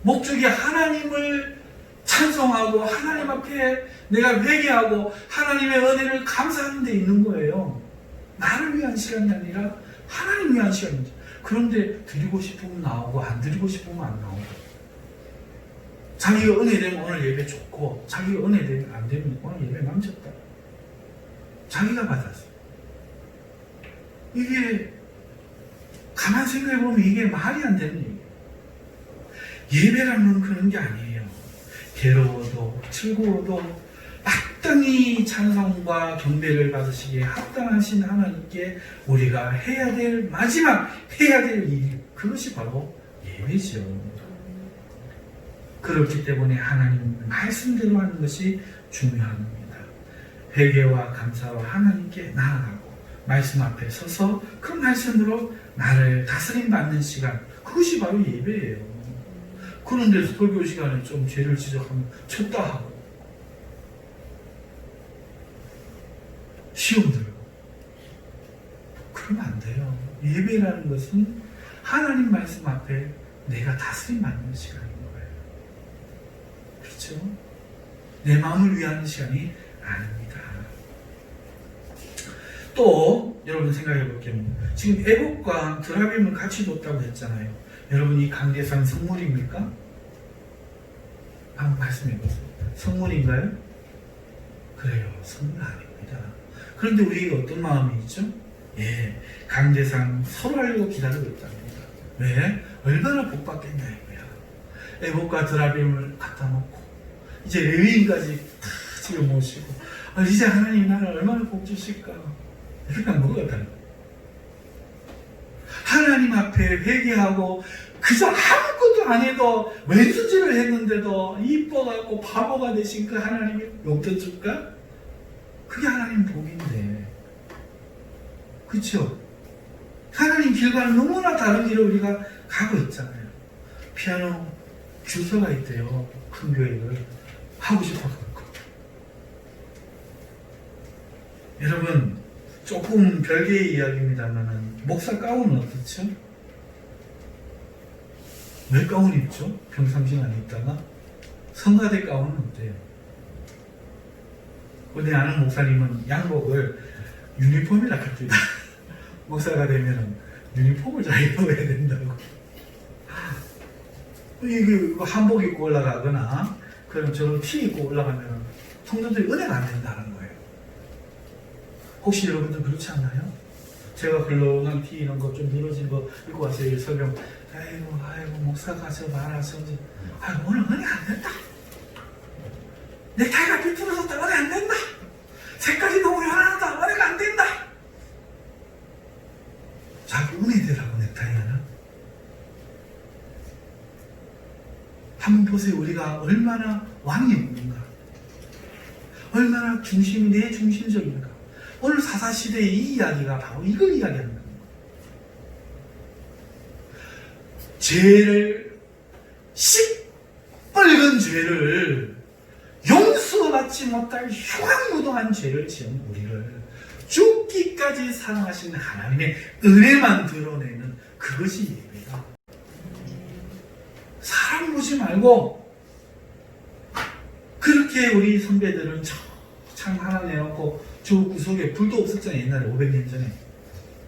목적이 하나님을 찬송하고 하나님 앞에 내가 회개하고 하나님의 은혜를 감사하는 데 있는 거예요. 나를 위한 시간이 아니라 하나님 위한 시간이죠. 그런데 드리고 싶으면 나오고 안 드리고 싶으면 안 나오고 자기가 은혜되면 오늘 예배 좋고 자기가 은혜되면 안 되면 오늘 예배 망쳤다. 자기가 받았어. 이게 가만 생각해보면 이게 말이 안 되는 얘기예요. 예배라는 건 그런 게 아니에요. 괴로워도 즐거워도 마땅히 찬송과 경배를 받으시기에 합당하신 하나님께 우리가 해야 될 마지막 해야 될 일, 그것이 바로 예배죠. 그렇기 때문에 하나님 말씀대로 하는 것이 중요합니다. 회개와 감사와 하나님께 나아가고 말씀 앞에 서서 그 말씀으로 나를 다스림 받는 시간, 그것이 바로 예배예요. 그런데 설교 시간에 좀 죄를 지적하면 쳤다 하고 시험 들고 그러면 안 돼요. 예배라는 것은 하나님 말씀 앞에 내가 다스림 받는 시간인 거예요. 그렇죠? 내 마음을 위하는 시간이 아닙니다. 또 여러분 생각해 볼게요. 지금 애복과 드라빔을 같이 뒀다고 했잖아요. 여러분 이 강대상 선물입니까? 한번 말씀해 보세요. 선물인가요? 그래요. 선물 아닙니다. 그런데 우리에게 어떤 마음이 있죠? 예, 강대상 서로 하려고 기다리고 있답니다. 왜? 얼마나 복 받겠냐 이거야. 애복과 드라빔을 갖다 놓고 이제 레위인까지 다 집에 모시고 이제 하나님 나를 얼마나 복 주실까? 이렇게 뭐가 다른 거야? 하나님 앞에 회개하고 그저 아무것도 안 해도 왼수질을 했는데도 이뻐갖고 바보가 되신 그 하나님이 용돈 줄까? 그게 하나님 복인데, 그렇죠? 하나님 길과는 너무나 다른 길을 우리가 가고 있잖아요. 피아노 주소가 있대요. 큰 교회를 하고 싶어갖고. 여러분 조금 별개의 이야기입니다만 목사 가운은 어떻죠? 왜 가운 입죠? 평상시 안에 있다가 성가대 가운은 어때요? 근데 아는 목사님은 양복을 유니폼이라 합니다. 목사가 되면 유니폼을 잘 입어야 된다고. 이거 한복 입고 올라가거나 그럼 저런 티 입고 올라가면 성도들이 은혜가 안 된다는 거예요. 혹시 여러분들 그렇지 않나요? 제가 헐렁한 티 이런 거 좀 늘어진 거 입고 왔어요. 설명. 아이고 목사가 저 말하셔. 아이고 오늘 은혜 안 된다. 넥타이가 비틀어졌다. 은혜 안 된다. 색깔이 너무 연하다. 은혜가 안 된다. 자기 은혜 되라고 넥타이 하나? 한번 보세요. 우리가 얼마나 왕이 없는가. 얼마나 내 중심적인가. 오늘 사사시대의 이 이야기가 바로 이걸 이야기하는 겁니다. 죄를, 시뻘건 죄를, 용서받지 못할 흉악무도한 죄를 지은 우리를 죽기까지 사랑하시는 하나님의 은혜만 드러내는 그것이 예배다. 사람 보지 말고, 그렇게 우리 선배들은 창 하나 내놓고 저 구석에 불도 없었잖아요. 옛날에 500년 전에.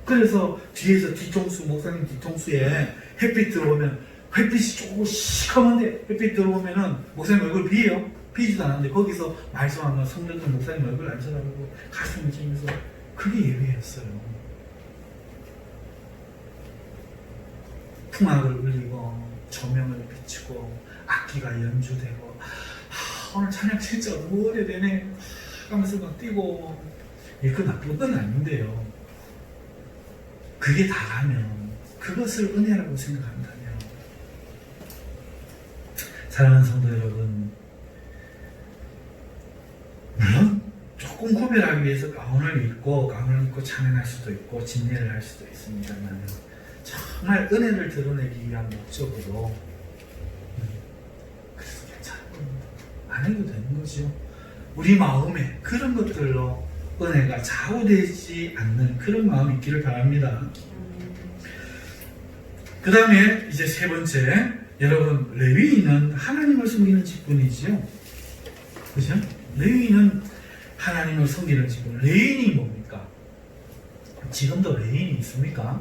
그래서 뒤에서 뒤통수, 목사님 뒤통수에 햇빛 들어오면, 햇빛이 조금 시커먼데 햇빛 들어오면은 목사님 얼굴 비해요. 비지도 않았는데 거기서 말씀하면 성도들 목사님 얼굴 안 쳐다보고 가슴을 치면서 그게 예배였어요. 풍악을 울리고 조명을 비추고 악기가 연주되고 오늘 찬양 진짜 너무 오래되네 하면서 막 뛰고 그 나쁜 건 아닌데요. 그게 다라면 그것을 은혜라고 생각한다면 사랑하는 성도 여러분, 물론 조금 구별하기 위해서 가운을 입고 찬양할 수도 있고 진례를 할 수도 있습니다만 정말 은혜를 드러내기 위한 목적으로 그래서 괜찮은 겁니다. 안 해도 되는 거죠. 우리 마음에 그런 것들로 은혜가 좌우되지 않는 그런 마음이 있기를 바랍니다. 그 다음에 이제 세 번째, 여러분 레위인은 하나님을 섬기는 직분이지요. 그죠? 레위인은 하나님을 섬기는 직분. 레위인이 뭡니까? 지금도 레위인이 있습니까?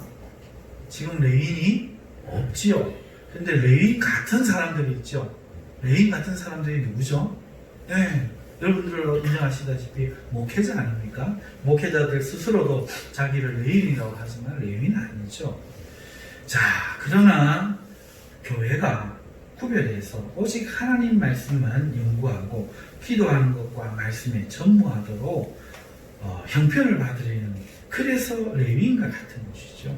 지금 레위인이 없지요. 근데 레위인 같은 사람들이 있죠. 레위인 같은 사람들이 누구죠? 네, 여러분들 인정하시다시피 목회자 아닙니까? 목회자들 스스로도 자기를 레위인이라고 하지만 레위인은 아니죠. 자, 그러나 교회가 구별해서 오직 하나님 말씀만 연구하고 기도하는 것과 말씀에 전무하도록 형편을 받으려는, 그래서 레위인과 같은 것이죠.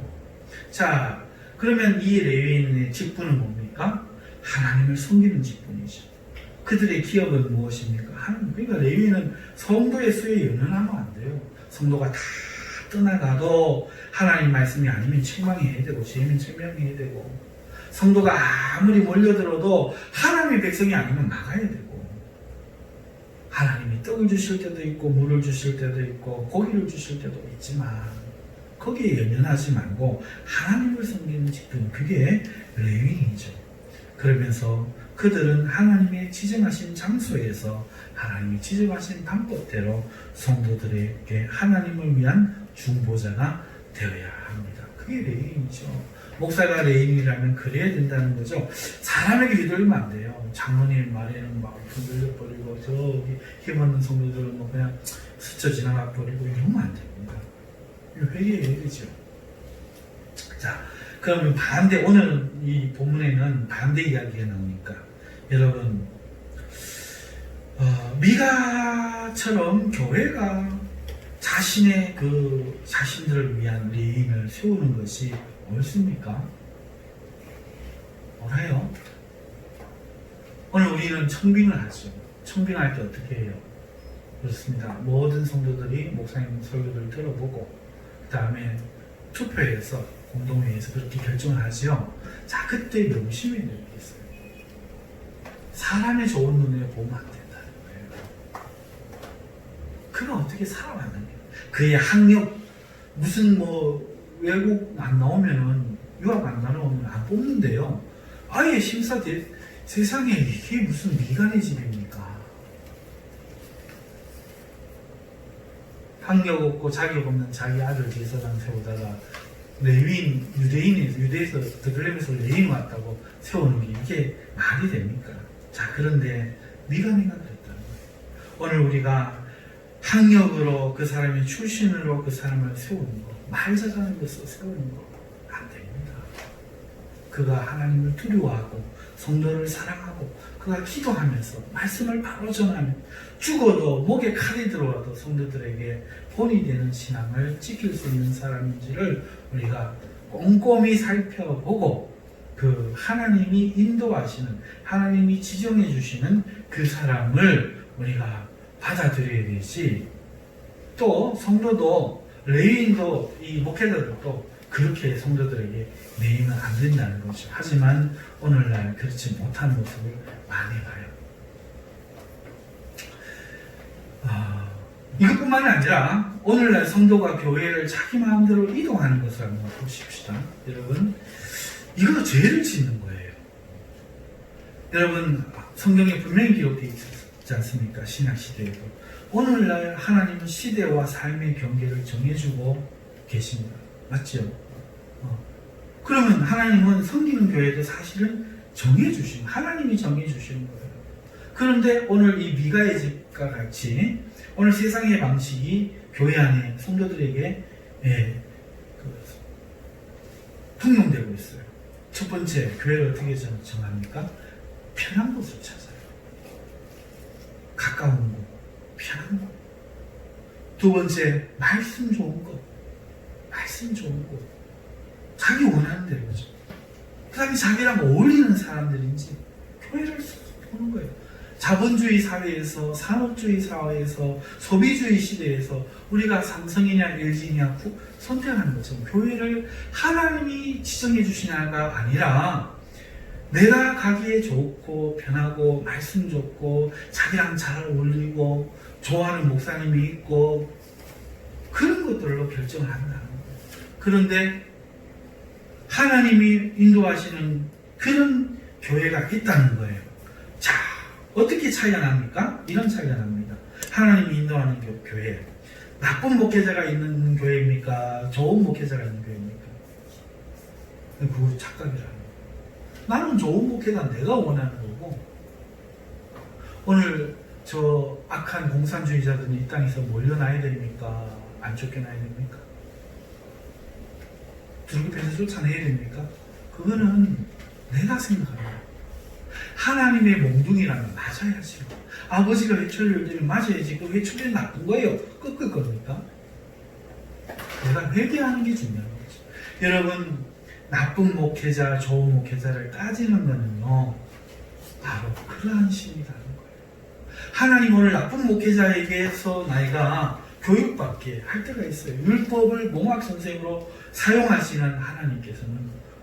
자, 그러면 이 레위인의 직분은 뭡니까? 하나님을 섬기는 직분이죠. 그들의 기업은 무엇입니까? 하나님. 그러니까 레위인은 성도의 수에 연연하면 안 돼요. 성도가 다 떠나가도 하나님 말씀이 아니면 책망해야 되고 죄면 책망해야 되고, 성도가 아무리 몰려들어도 하나님의 백성이 아니면 나가야 되고, 하나님이 떡을 주실 때도 있고 물을 주실 때도 있고 고기를 주실 때도 있지만 거기에 연연하지 말고 하나님을 섬기는 직분, 그게 레위인이죠. 그러면서 그들은 하나님의 지정하신 장소에서 하나님이 지정하신 방법대로 성도들에게 하나님을 위한 중보자가 되어야 합니다. 그게 레위인이죠. 목사가 레위인이라면 그래야 된다는 거죠. 사람에게 휘둘리면 안 돼요. 장로님 말에는 막 흔들려 버리고 저기 힘없는 성도들은 뭐 그냥 스쳐 지나가 버리고 이러면 안 됩니다. 회개해야 되죠. 자, 그러면 반대, 오늘 이 본문에는 반대 이야기가 나오니까 여러분, 미가처럼 교회가 자신의 자신들을 위한 레위인을 세우는 것이 옳습니까? 옳아요. 오늘 우리는 청빙을 하죠. 청빙할 때 어떻게 해요? 그렇습니다. 모든 성도들이 목사님 설교를 들어보고 그 다음에 투표해서 공동회의에서 그렇게 결정을 하죠. 자, 그때 명심해야 될 게 있어요. 사람의 좋은 눈에 보면 안 된다는 거예요. 그가 어떻게 살아왔느냐. 그의 학력, 무슨 외국 안 나오면은, 유학 안 나오면 안 뽑는데요. 아예 세상에 이게 무슨 미간의 집입니까? 학력 없고 자격 없는 자기 아들 제사장 세우다가 유대에서 드블렘에서 레위인 왔다고 세우는 게 이게 말이 됩니까? 자, 그런데 미간이가 그랬다는 거예요. 오늘 우리가 학력으로 그 사람의 출신으로 그 사람을 세우는 거, 말 잘하는 것으로 세우는 거 안 됩니다. 그가 하나님을 두려워하고 성도를 사랑하고 그가 기도하면서 말씀을 바로 전하며 죽어도 목에 칼이 들어와도 성도들에게 본이 되는 신앙을 지킬 수 있는 사람인지를 우리가 꼼꼼히 살펴보고 그 하나님이 인도하시는, 하나님이 지정해 주시는 그 사람을 우리가 받아들여야 되지, 또 성도도, 레위인도, 이 목회자들도 그렇게 성도들에게 매이면 안 된다는 거죠. 하지만 오늘날 그렇지 못한 모습을 많이 봐요. 이것뿐만이 아니라 오늘날 성도가 교회를 자기 마음대로 이동하는 것을 한번 보십시다. 여러분, 이거 죄를 짓는 거예요. 여러분, 성경에 분명히 기록되어 있지 않습니까? 신약시대에도. 오늘날 하나님은 시대와 삶의 경계를 정해주고 계십니다. 맞죠? 그러면 하나님은 섬기는 교회도 사실은 정해주시는, 하나님이 정해주시는 거예요. 그런데 오늘 이 미가의 집과 같이 오늘 세상의 방식이 교회 안에 성도들에게 통용되고 있어요. 첫 번째, 교회를 어떻게 정합니까? 편한 곳을 찾아요. 가까운 곳, 편한 곳. 두 번째, 말씀 좋은 곳. 말씀 좋은 곳. 자기 원하는 대로죠. 그 다음에 자기랑 어울리는 사람들인지 교회를 보는 거예요. 자본주의 사회에서, 산업주의 사회에서, 소비주의 시대에서 우리가 삼성이냐 LG냐 선택하는 것처럼 교회를 하나님이 지정해 주시냐가 아니라 내가 가기에 좋고 편하고 말씀 좋고 자기랑 잘 어울리고 좋아하는 목사님이 있고 그런 것들로 결정을 한다는 거예요. 그런데 하나님이 인도하시는 그런 교회가 있다는 거예요. 자, 어떻게 차이가 납니까? 이런 차이가 납니다. 하나님이 인도하는 교회. 나쁜 목회자가 있는 교회입니까? 좋은 목회자가 있는 교회입니까? 그거 착각이라는 거예요. 나는 좋은 목회자 내가 원하는 거고, 오늘 저 악한 공산주의자들은 이 땅에서 몰려나야 됩니까? 안 쫓겨나야 됩니까? 두르기패서 쫓아내야 됩니까? 그거는 내가 생각합니다. 하나님의 몽둥이라면 맞아야지. 아버지가 회초리를 들면 맞아야지. 그 회초리는 나쁜 거예요? 꺾을 겁니까? 내가 회개하는 게 중요한 거죠. 여러분, 나쁜 목회자, 좋은 목회자를 따지는 거는요, 바로 그러한 심이라는 거예요. 하나님 오늘 나쁜 목회자에게서 나이가 교육받게 할 때가 있어요. 율법을 몽학 선생으로 사용하시는 하나님께서는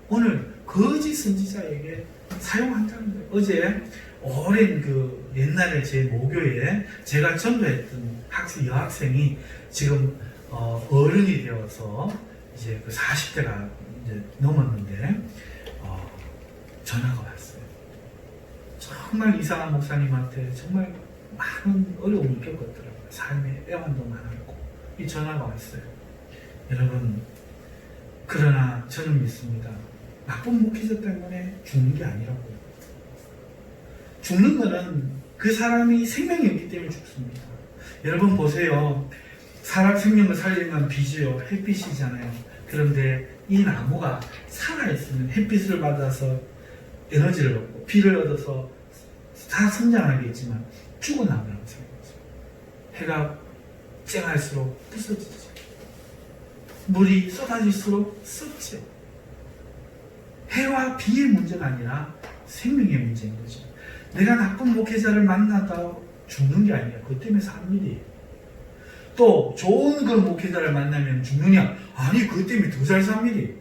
오늘 거짓 선지자에게 사용한다는 거예요. 어제 오랜 그 옛날에 제 모교에 제가 전도했던 여학생이 지금 어른이 되어서 이제 그 40대가 이제 넘었는데 전화가 왔어요. 정말 이상한 목사님한테 정말 많은 어려움을 겪었더라고요. 삶의 애환도 많았고 이 전화가 왔어요. 여러분, 그러나 저는 믿습니다. 나쁜 목회자 때문에 죽는 게 아니라고요. 죽는 거는 그 사람이 생명이 없기 때문에 죽습니다. 여러분 보세요. 사람 생명을 살리는 건 비지요. 햇빛이잖아요. 그런데 이 나무가 살아있으면 햇빛을 받아서 에너지를 얻고 비를 얻어서 다 성장하겠지만 죽어나가라고 생각하죠. 해가 쨍할수록 부서지죠. 물이 쏟아질수록 썩죠. 해와 비의 문제가 아니라 생명의 문제인 거죠. 내가 나쁜 목회자를 만나다 죽는 게 아니라 그것 때문에 삽니다. 또 좋은 그 목회자를 만나면 죽느냐? 아니, 그것 때문에 더 잘 삽니다.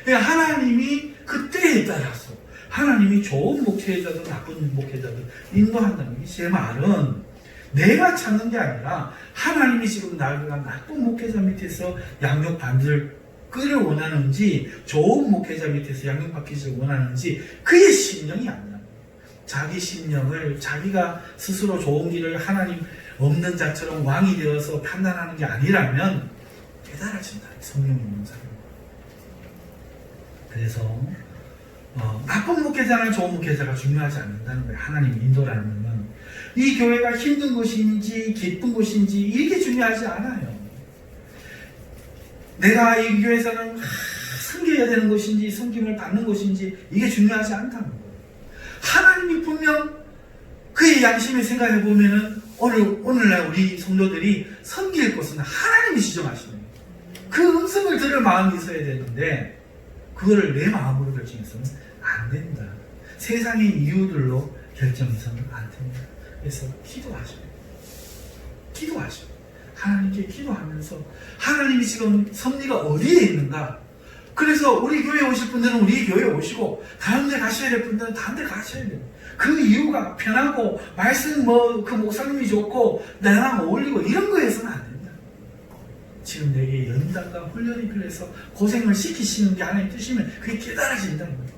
그러니까 하나님이 그때에 따라서 하나님이 좋은 목회자든 나쁜 목회자든 인도한다는 게 제 말은 내가 찾는 게 아니라 하나님이 지금 나를 나쁜 목회자 밑에서 양육받을 를 원하는지 좋은 목회자 밑에서 양육받기를 원하는지 그의 심령이 안 나요. 자기 심령을 자기가 스스로 좋은 길을 하나님 없는 자처럼 왕이 되어서 판단하는 게 아니라면 깨달아진다. 성령이 있는 사람. 그래서 나쁜 목회자나 좋은 목회자가 중요하지 않는다는 거예요. 하나님 인도라는 건 이 교회가 힘든 곳인지 기쁜 곳인지 이게 중요하지 않아요. 내가 이 교회에서는 섬겨야 되는 것인지 섬김을 받는 것인지 이게 중요하지 않다는 거예요. 하나님이 분명 그의 양심에 생각해 보면은 오늘날 우리 성도들이 섬길 곳은 하나님이 지정하시는 거예요. 그 음성을 들을 마음이 있어야 되는데 그거를 내 마음으로 결정해서는 안 된다. 세상의 이유들로 결정해서는 안 된다. 그래서 기도하셔야 돼요. 기도하셔야 돼요. 하나님께 기도하면서 하나님이 지금 섭리가 어디에 있는가? 그래서 우리 교회에 오실 분들은 우리 교회에 오시고 다른 데 가셔야 될 분들은 다른 데 가셔야 돼요. 그 이유가 편하고 말씀 그 목사님이 좋고 나랑 어울리고 이런 거에서는 안 된다. 지금 내게 연단과 훈련이 필요해서 고생을 시키시는 게 하나님 뜻이면 그게 깨달아진다는 거예요.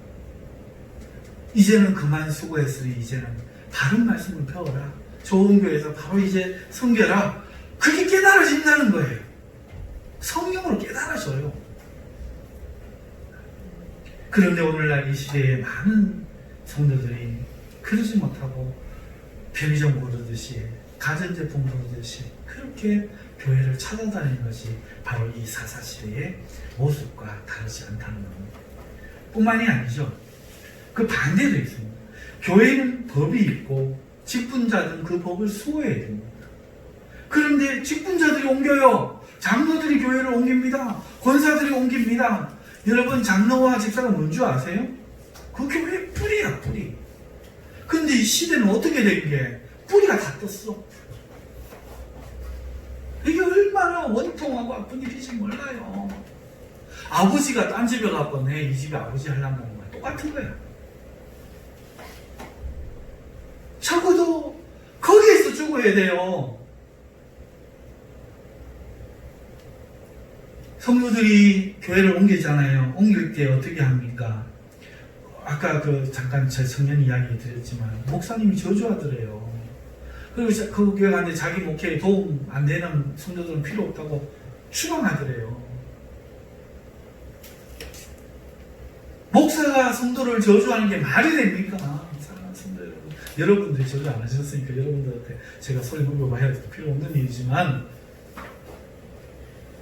이제는 그만 수고했으니 이제는 다른 말씀을 배워라. 좋은 교회에서 바로 이제 섬겨라. 그게 깨달아진다는 거예요. 성령으로 깨달아져요. 그런데 오늘날 이 시대에 많은 성도들이 그러지 못하고 편의점 고르듯이 가전제품 고르듯이 그렇게 교회를 찾아다니는 것이 바로 이 사사시대의 모습과 다르지 않다는 겁니다. 뿐만이 아니죠. 그 반대도 있습니다. 교회는 법이 있고 직분자들은 그 법을 수호해야 됩니다. 그런데 직분자들이 옮겨요. 장로들이 교회를 옮깁니다. 권사들이 옮깁니다. 여러분 장로와 집사가 뭔지 아세요? 그 교회의 뿌리야, 뿌리. 근데 이 시대는 어떻게 된 게 뿌리가 다 떴어. 이게 얼마나 원통하고 아픈 일인지 몰라요. 아버지가 딴 집에 가고 이 집에 아버지 하려고 하는 거야. 똑같은 거야. 적어도 거기에서 죽어야 돼요. 성도들이 교회를 옮기잖아요. 옮길 때 어떻게 합니까? 아까 잠깐 제 청년 이야기 드렸지만 목사님이 저주하더래요. 그리고 그 교회 가는데 자기 목회에 도움 안 되는 성도들은 필요 없다고 추방하더래요. 목사가 성도를 저주하는 게 말이 됩니까? 사랑하는 성도 여러분, 여러분들이 저주 안 하셨으니까 여러분들한테 제가 소리 물어봐야 필요 없는 일이지만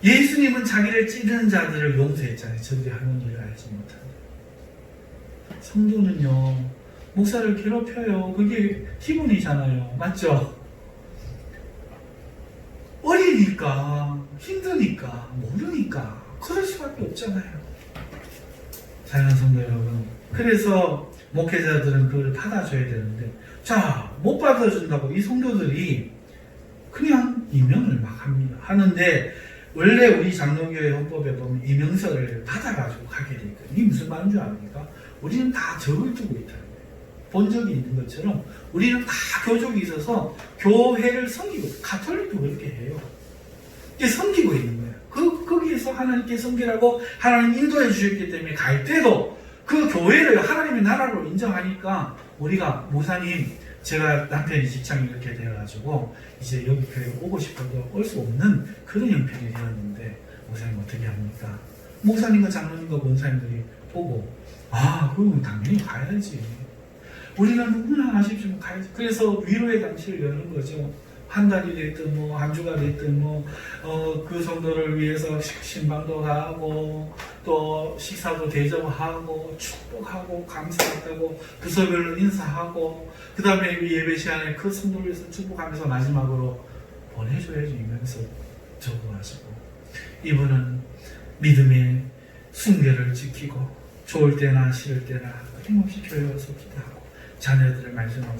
예수님은 자기를 찌르는 자들을 용서했잖아요. 저들이 하는 일을 알지 못한다. 성도는요, 목사를 괴롭혀요. 그게 기본이잖아요. 맞죠? 어리니까, 힘드니까, 모르니까, 그럴 수밖에 없잖아요. 사랑하는 성도 여러분. 그래서 목회자들은 그걸 받아줘야 되는데, 자, 못 받아준다고 이 성도들이 그냥 임명을 막 합니다. 하는데, 원래 우리 장로교회 헌법에 보면 임명서를 받아가지고 가게 돼 있거든요. 이게 무슨 말인 줄 아십니까? 우리는 다 적을 두고 있다는 거예요. 본적이 있는 것처럼 우리는 다 교족이 있어서 교회를 섬기고, 가톨릭도 그렇게 해요. 이게 섬기고 있는 거예요. 거기에서 하나님께 섬기라고 하나님 인도해 주셨기 때문에 갈 때도 그 교회를 하나님의 나라로 인정하니까 우리가 목사님, 제가 남편이 직장이 이렇게 되어가지고 이제 여기 교회 오고 싶어도 올 수 없는 그런 형편이 되었는데 목사님 어떻게 합니까? 목사님과 장로님과 권사님들이 보고 그럼 당연히 가야지. 우리가 누구나 아쉽지만 가야지. 그래서 위로의 잔치를 여는 거죠. 한 달이 됐든 한 주가 됐든 그 성도를 위해서 신방도 하고 또 식사도 대접하고 축복하고 감사했다고 부서별로 인사하고 그 다음에 예배 시간에 그 성도를 위해서 축복하면서 마지막으로 보내줘야지. 이면서 적어가지고 이분은 믿음의 순결을 지키고 좋을 때나 싫을 때나 끊임없이 교회 와서 기도하고 자녀들을 말씀하고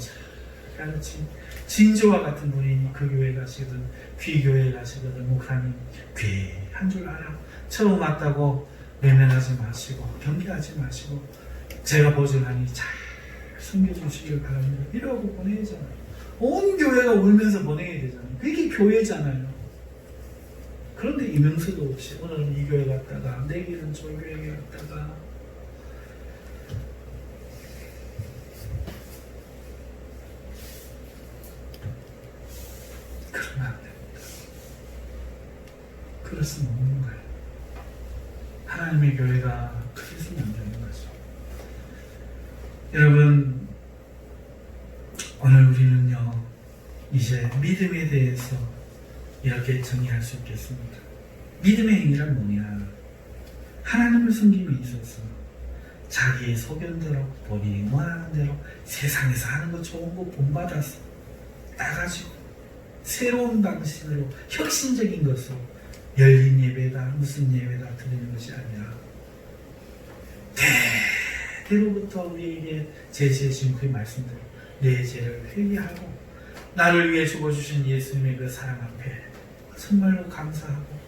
가르치 진주와 같은 분이 그 교회 가시든 귀교회 가시든 목사님 귀한 줄 알아. 처음 왔다고 외면하지 마시고 경계하지 마시고 제가 보증하니 잘 섬겨주시길 바랍니다. 이러고 보내잖아요. 온 교회가 울면서 보내야 되잖아요. 그게 교회잖아요. 그런데 이명수도 없이 오늘은 이 교회 갔다가 내일은 저 교회 갔다가 그러면 안 됩니다. 그럴 수는 없는 거예요. 하나님의 교회가 그랬으면 안 되는 거죠. 여러분, 오늘 우리는요 이제 믿음에 대해서 이렇게 정의할 수 있겠습니다. 믿음의 행위란 뭐냐? 하나님을 섬김에 있어서 자기의 소견대로 본인이 원하는 대로 세상에서 하는 거 좋은 거 본받아서 따가지고 새로운 방식으로 혁신적인 것으로 열린 예배다 무슨 예배다 드리는 것이 아니라 대대로부터 우리에게 제시해 주신 그 말씀대로 내 죄를 회개하고 나를 위해 죽어주신 예수님의 그 사랑 앞에 정말로 감사하고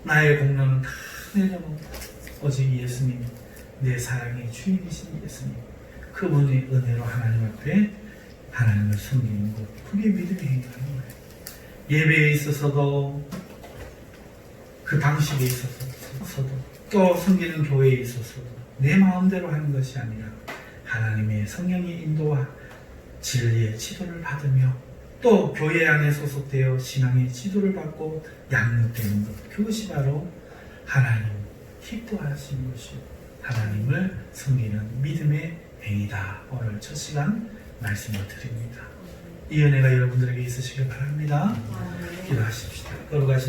나의 공로는 다 내려놓고 오직 예수님 내 사랑의 주인이신 예수님 그분의 은혜로 하나님 앞에 하나님을 섬기는 것 그게 믿음의 행위하는 거예요. 예배에 있어서도 그 방식에 있어서도 또 섬기는 교회에 있어서도 내 마음대로 하는 것이 아니라 하나님의 성령의 인도와 진리의 지도를 받으며 또 교회 안에 소속되어 신앙의 지도를 받고 양육되는 것 그것이 바로 하나님 기뻐하시는 것이 하나님을 섬기는 믿음의 행위다. 오늘 첫 시간 말씀을 드립니다. 이 은혜가 여러분들에게 있으시길 바랍니다. 기도하십시다. 걸어가시